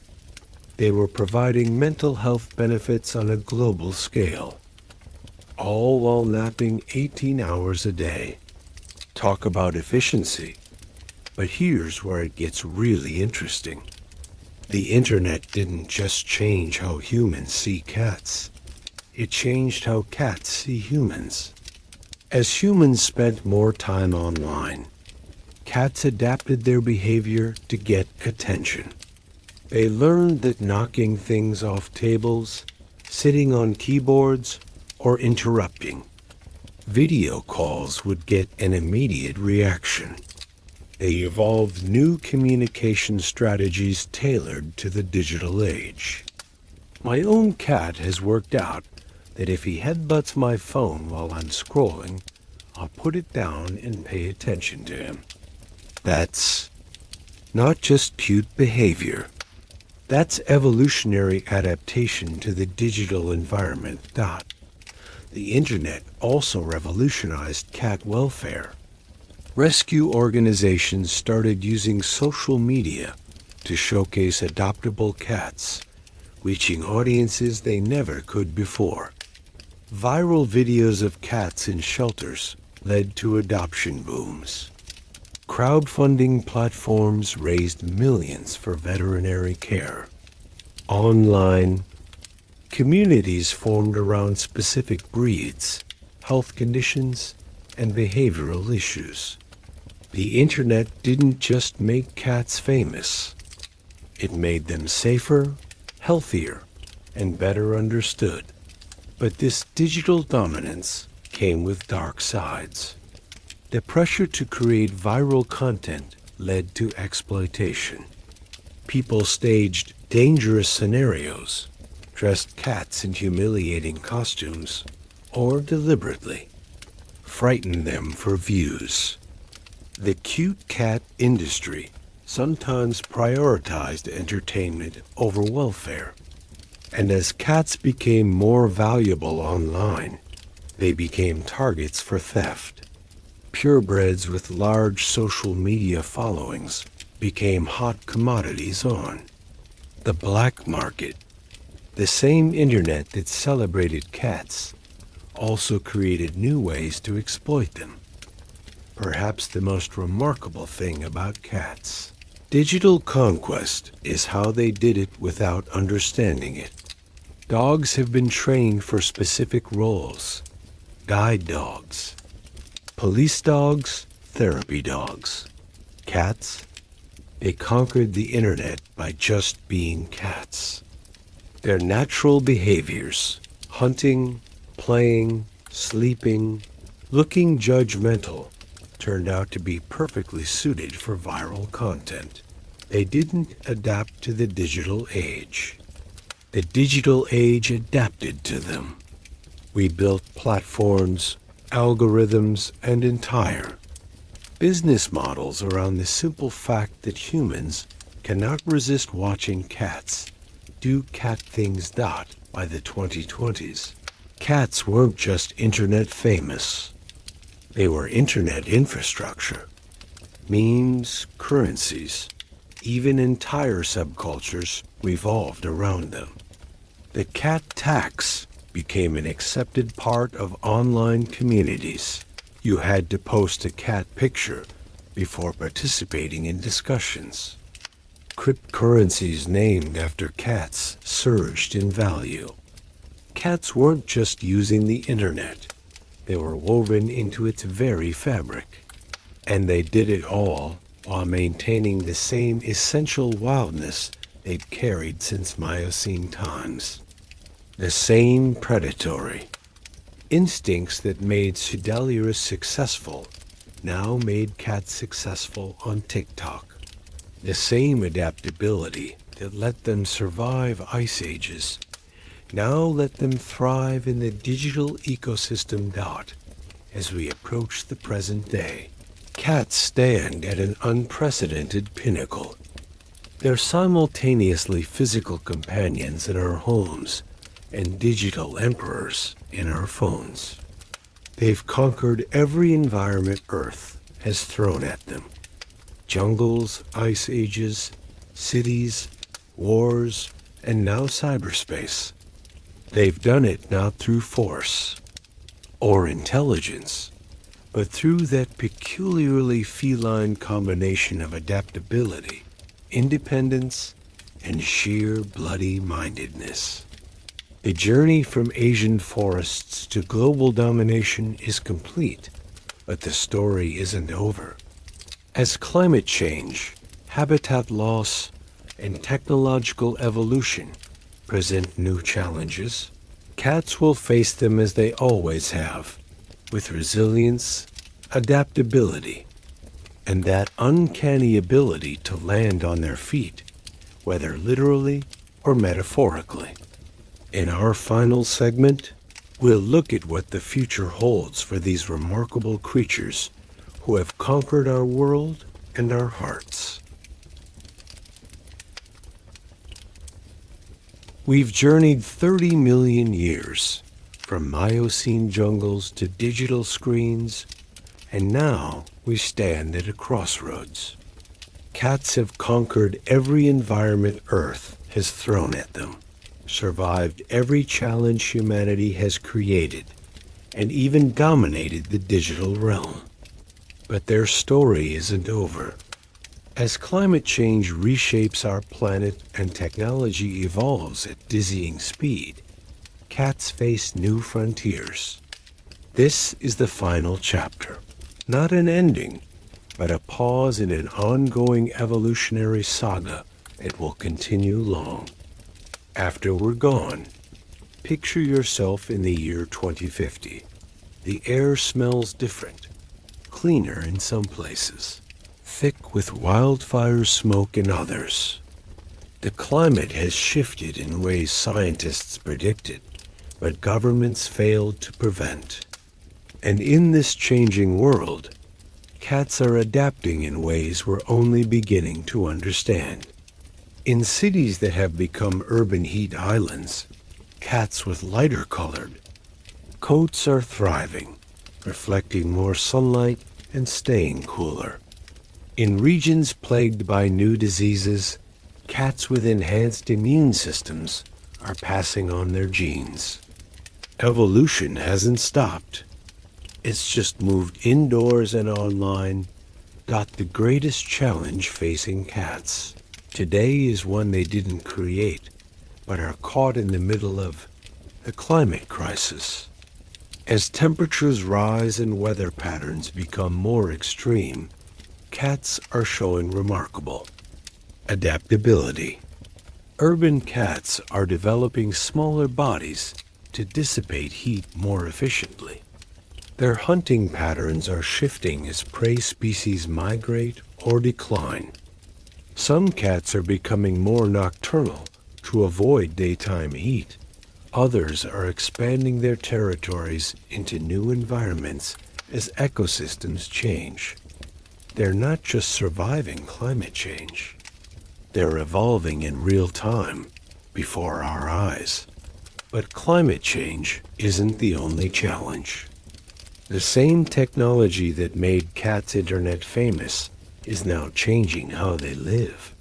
They were providing mental health benefits on a global scale, all while napping 18 hours a day. Talk about efficiency. But here's where it gets really interesting. The internet didn't just change how humans see cats. It changed how cats see humans. As humans spent more time online, cats adapted their behavior to get attention. They learned that knocking things off tables, sitting on keyboards, or interrupting video calls would get an immediate reaction. They evolved new communication strategies tailored to the digital age. My own cat has worked out that if he headbutts my phone while I'm scrolling, I'll put it down and pay attention to him. That's not just cute behavior. That's evolutionary adaptation to the digital environment. The internet also revolutionized cat welfare. Rescue organizations started using social media to showcase adoptable cats, reaching audiences they never could before. Viral videos of cats in shelters led to adoption booms. Crowdfunding platforms raised millions for veterinary care. Online communities formed around specific breeds, health conditions, and behavioral issues. The internet didn't just make cats famous. It made them safer, healthier, and better understood. But this digital dominance came with dark sides. The pressure to create viral content led to exploitation. People staged dangerous scenarios, dressed cats in humiliating costumes, or deliberately frightened them for views. The cute cat industry sometimes prioritized entertainment over welfare. And as cats became more valuable online, they became targets for theft. Purebreds with large social media followings became hot commodities on the black market. The same internet that celebrated cats also created new ways to exploit them. Perhaps the most remarkable thing about cats. Digital conquest is how they did it without understanding it. Dogs have been trained for specific roles. Guide dogs, police dogs, therapy dogs. Cats, they conquered the internet by just being cats. Their natural behaviors, hunting, playing, sleeping, looking judgmental, turned out to be perfectly suited for viral content. They didn't adapt to the digital age. The digital age adapted to them. We built platforms, algorithms, and entire business models around the simple fact that humans cannot resist watching cats do cat things. By the 2020s, cats weren't just internet famous. They were internet infrastructure. Memes, currencies, even entire subcultures revolved around them. The cat tax became an accepted part of online communities. You had to post a cat picture before participating in discussions. Cryptocurrencies named after cats surged in value. Cats weren't just using the internet. They were woven into its very fabric. And they did it all while maintaining the same essential wildness they'd carried since Miocene times. The same predatory instincts that made Pseudalurus successful now made cats successful on TikTok. The same adaptability that let them survive ice ages Now let them thrive in the digital ecosystem. As we approach the present day, cats stand at an unprecedented pinnacle. They're simultaneously physical companions in our homes and digital emperors in our phones. They've conquered every environment Earth has thrown at them. Jungles, ice ages, cities, wars, and now cyberspace. They've done it not through force or intelligence, but through that peculiarly feline combination of adaptability, independence, and sheer bloody-mindedness. The journey from Asian forests to global domination is complete, but the story isn't over. As climate change, habitat loss, and technological evolution present new challenges, cats will face them as they always have, with resilience, adaptability, and that uncanny ability to land on their feet, whether literally or metaphorically. In our final segment, we'll look at what the future holds for these remarkable creatures who have conquered our world and our hearts. We've journeyed 30 million years, from Miocene jungles to digital screens, and now we stand at a crossroads. Cats have conquered every environment Earth has thrown at them, survived every challenge humanity has created, and even dominated the digital realm. But their story isn't over. As climate change reshapes our planet and technology evolves at dizzying speed, cats face new frontiers. This is the final chapter. Not an ending, but a pause in an ongoing evolutionary saga that will continue long. After we're gone, picture yourself in the year 2050. The air smells different, cleaner in some places, thick with wildfire smoke in others. The climate has shifted in ways scientists predicted, but governments failed to prevent. And in this changing world, cats are adapting in ways we're only beginning to understand. In cities that have become urban heat islands, cats with lighter colored coats are thriving, reflecting more sunlight and staying cooler. In regions plagued by new diseases, cats with enhanced immune systems are passing on their genes. Evolution hasn't stopped. It's just moved indoors and online. The greatest challenge facing cats today is one they didn't create, but are caught in the middle of: the climate crisis. As temperatures rise and weather patterns become more extreme, cats are showing remarkable adaptability. Urban cats are developing smaller bodies to dissipate heat more efficiently. Their hunting patterns are shifting as prey species migrate or decline. Some cats are becoming more nocturnal to avoid daytime heat. Others are expanding their territories into new environments as ecosystems change. They're not just surviving climate change. They're evolving in real time before our eyes. But climate change isn't the only challenge. The same technology that made cats' internet famous is now changing how they live.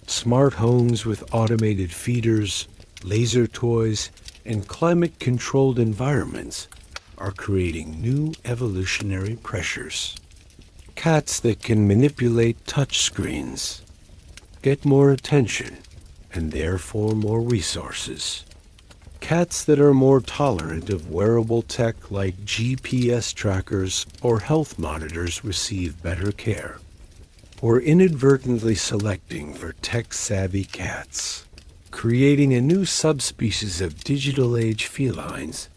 Smart homes with automated feeders, laser toys, and climate-controlled environments are creating new evolutionary pressures. Cats that can manipulate touchscreens, get more attention, and therefore more resources. Cats that are more tolerant of wearable tech like GPS trackers or health monitors receive better care. We're inadvertently selecting for tech-savvy cats, creating a new subspecies of digital-age felines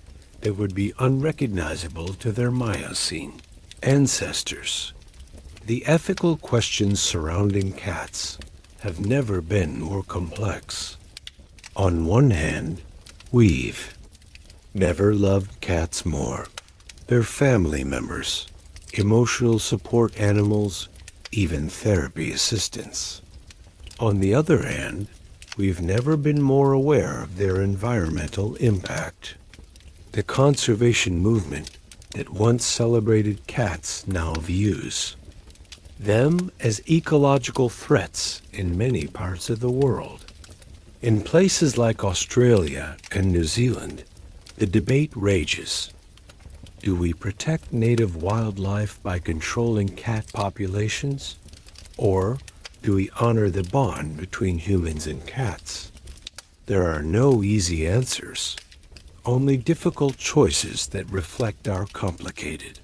that would be unrecognizable to their Miocene ancestors. The ethical questions surrounding cats have never been more complex. On one hand, We've never loved cats more. They're family members, emotional support animals, even therapy assistants. On the other hand, we've never been more aware of their environmental impact. The conservation movement that once celebrated cats now views them as ecological threats in many parts of the world. In places like Australia and New Zealand, the debate rages. Do we protect native wildlife by controlling cat populations? Or do we honor the bond between humans and cats? There are no easy answers, only difficult choices that reflect our complicated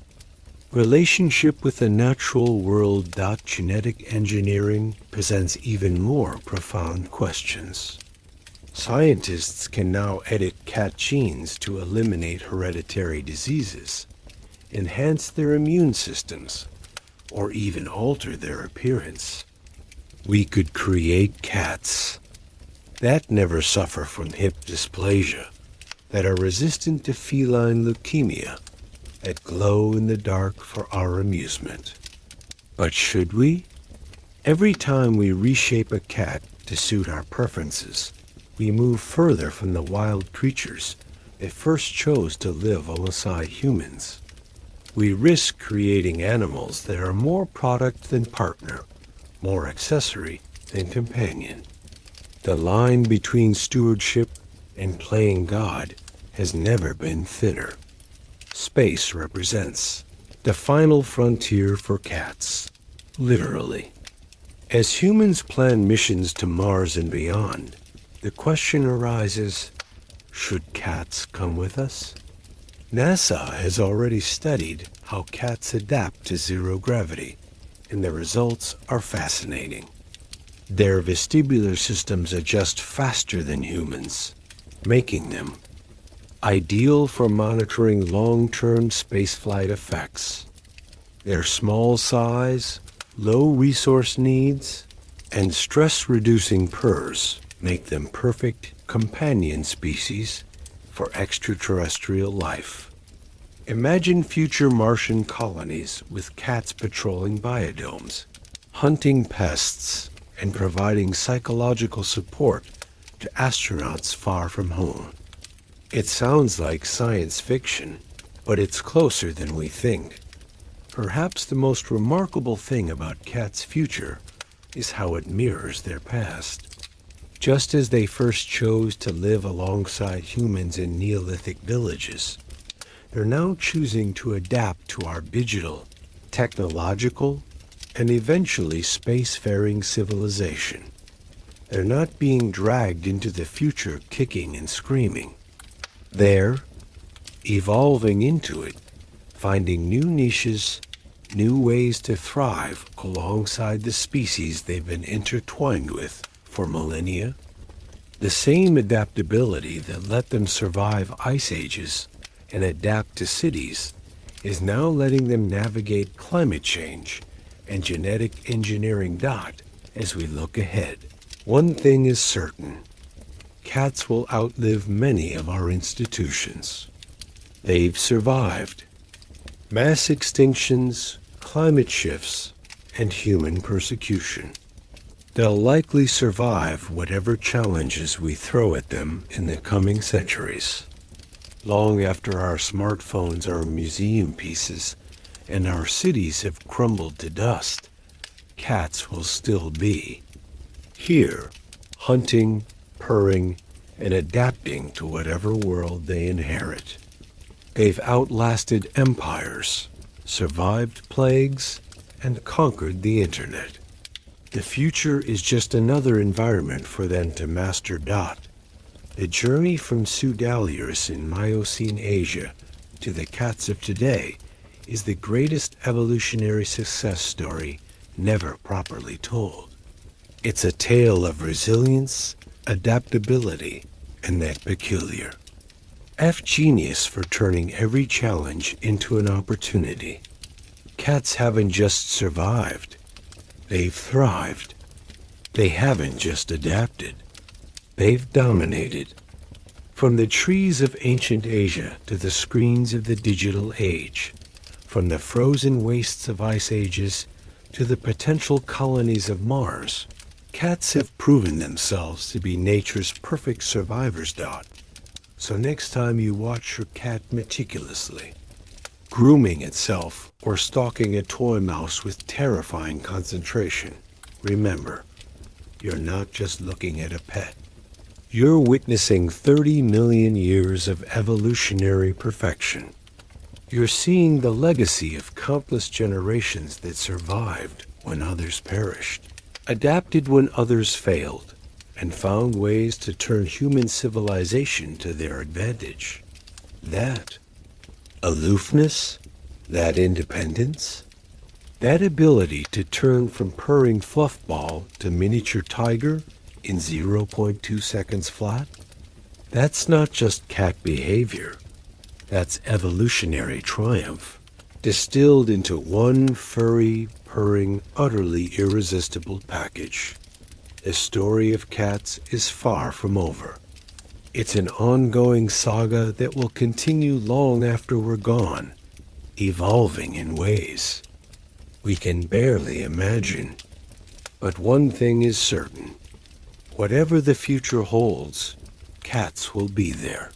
relationship with the natural world. Genetic engineering presents even more profound questions. Scientists can now edit cat genes to eliminate hereditary diseases, enhance their immune systems, or even alter their appearance. We could create cats that never suffer from hip dysplasia, that are resistant to feline leukemia, that glow in the dark for our amusement. But should we? Every time we reshape a cat to suit our preferences, we move further from the wild creatures that first chose to live alongside humans. We risk creating animals that are more product than partner, more accessory than companion. The line between stewardship and playing God has never been thinner. Space represents the final frontier for cats, literally. As humans plan missions to Mars and beyond, the question arises, should cats come with us? NASA has already studied how cats adapt to zero gravity, and the results are fascinating. Their vestibular systems adjust faster than humans, making them ideal for monitoring long-term spaceflight effects. Their small size, low resource needs, and stress-reducing purrs make them perfect companion species for extraterrestrial life. Imagine future Martian colonies with cats patrolling biodomes, hunting pests, and providing psychological support to astronauts far from home. It sounds like science fiction, but it's closer than we think. Perhaps the most remarkable thing about cats' future is how it mirrors their past. Just as they first chose to live alongside humans in Neolithic villages, they're now choosing to adapt to our digital, technological, and eventually spacefaring civilization. They're not being dragged into the future kicking and screaming. They're evolving into it, finding new niches, new ways to thrive alongside the species they've been intertwined with for millennia. The same adaptability that let them survive ice ages and adapt to cities is now letting them navigate climate change and genetic engineering. As we look ahead, one thing is certain: cats will outlive many of our institutions. They've survived mass extinctions, climate shifts, and human persecution. They'll likely survive whatever challenges we throw at them in the coming centuries. Long after our smartphones are museum pieces and our cities have crumbled to dust, cats will still be here, hunting, purring, and adapting to whatever world they inherit. They've outlasted empires, survived plagues, and conquered the internet. The future is just another environment for them to master. The journey from Pseudaliers in Miocene Asia to the cats of today is the greatest evolutionary success story never properly told. It's a tale of resilience, adaptability, and that peculiar genius for turning every challenge into an opportunity. Cats haven't just survived, they've thrived. They haven't just adapted, they've dominated. From the trees of ancient Asia to the screens of the digital age, from the frozen wastes of ice ages to the potential colonies of Mars, cats have proven themselves to be nature's perfect survivors. So next time you watch your cat meticulously, grooming itself or stalking a toy mouse with terrifying concentration, remember, you're not just looking at a pet. You're witnessing 30 million years of evolutionary perfection. You're seeing the legacy of countless generations that survived when others perished, adapted when others failed, and found ways to turn human civilization to their advantage. That aloofness, that independence, that ability to turn from purring fluffball to miniature tiger in 0.2 seconds flat, that's not just cat behavior. That's evolutionary triumph, distilled into one furry, purring, utterly irresistible package. The story of cats is far from over. It's an ongoing saga that will continue long after we're gone, evolving in ways we can barely imagine. But one thing is certain. Whatever the future holds, cats will be there,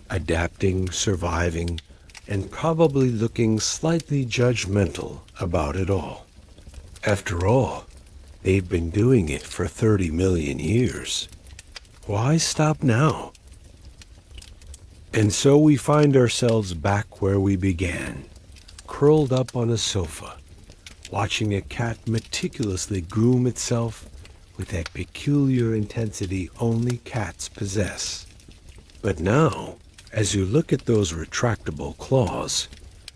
adapting, surviving, and probably looking slightly judgmental about it all. After all, they've been doing it for 30 million years. Why stop now? And so we find ourselves back where we began, curled up on a sofa, watching a cat meticulously groom itself with that peculiar intensity only cats possess. But now, as you look at those retractable claws,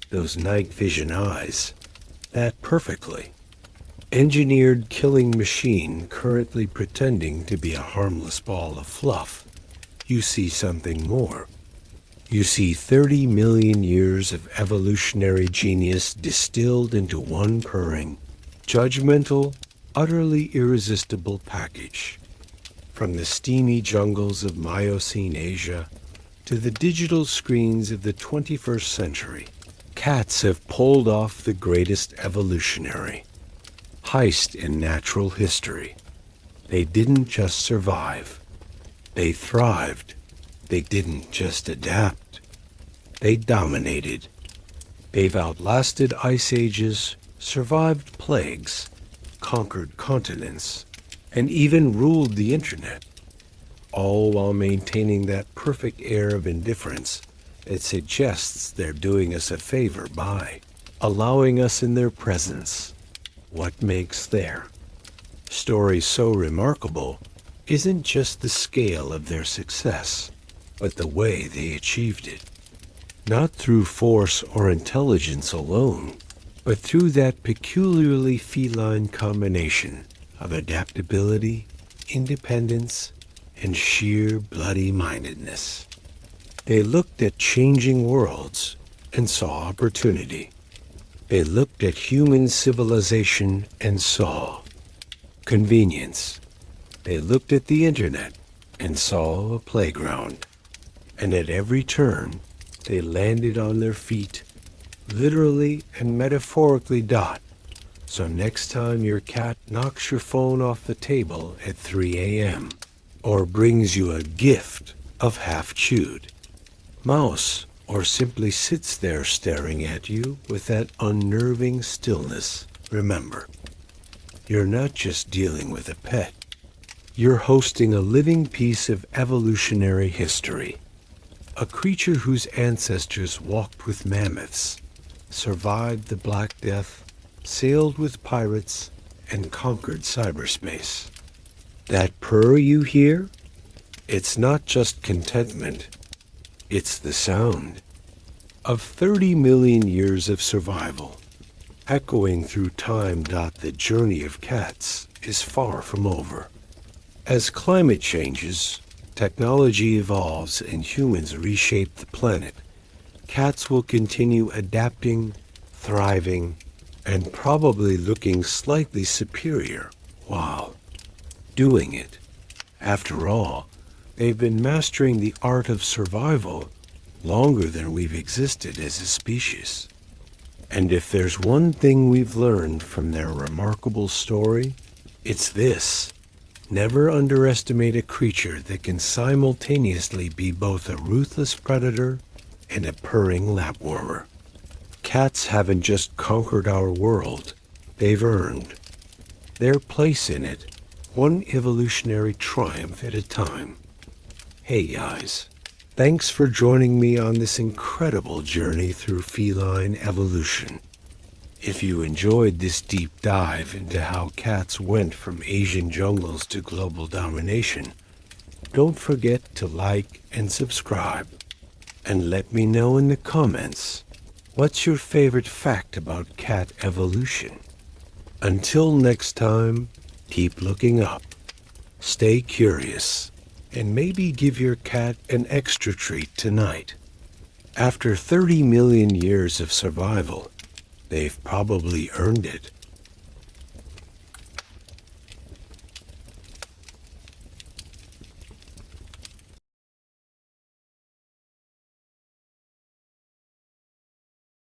those night vision eyes, that perfectly engineered killing machine currently pretending to be a harmless ball of fluff, you see something more. You see 30 million years of evolutionary genius distilled into one purring, judgmental, utterly irresistible package. From the steamy jungles of Miocene Asia to the digital screens of the 21st century, cats have pulled off the greatest evolutionary heist in natural history. They didn't just survive. They thrived. They didn't just adapt. They dominated. They've outlasted ice ages, survived plagues, conquered continents, and even ruled the internet, all while maintaining that perfect air of indifference that suggests they're doing us a favor by allowing us in their presence. What makes their story so remarkable isn't just the scale of their success, but the way they achieved it. Not through force or intelligence alone, but through that peculiarly feline combination of adaptability, independence, and sheer bloody-mindedness. They looked at changing worlds and saw opportunity. They looked at human civilization and saw convenience. They looked at the internet and saw a playground. And at every turn, they landed on their feet, literally and metaphorically. So next time your cat knocks your phone off the table at 3 a.m. or brings you a gift of half-chewed mouse, or simply sits there staring at you with that unnerving stillness, remember, you're not just dealing with a pet. You're hosting a living piece of evolutionary history, a creature whose ancestors walked with mammoths, survived the Black Death, sailed with pirates, and conquered cyberspace. That purr you hear? It's not just contentment. It's the sound of 30 million years of survival, echoing through time. The journey of cats is far from over. As climate changes, technology evolves, and humans reshape the planet, cats will continue adapting, thriving, and probably looking slightly superior while doing it. After all, They've been mastering the art of survival longer than we've existed as a species. And if there's one thing we've learned from their remarkable story, it's this. Never underestimate a creature that can simultaneously be both a ruthless predator and a purring lapwarmer. Cats haven't just conquered our world, they've earned their place in it, one evolutionary triumph at a time. Hey guys, thanks for joining me on this incredible journey through feline evolution. If you enjoyed this deep dive into how cats went from Asian jungles to global domination, don't forget to like and subscribe. And let me know in the comments, what's your favorite fact about cat evolution? Until next time, keep looking up, stay curious, and maybe give your cat an extra treat tonight. After 30 million years of survival, they've probably earned it.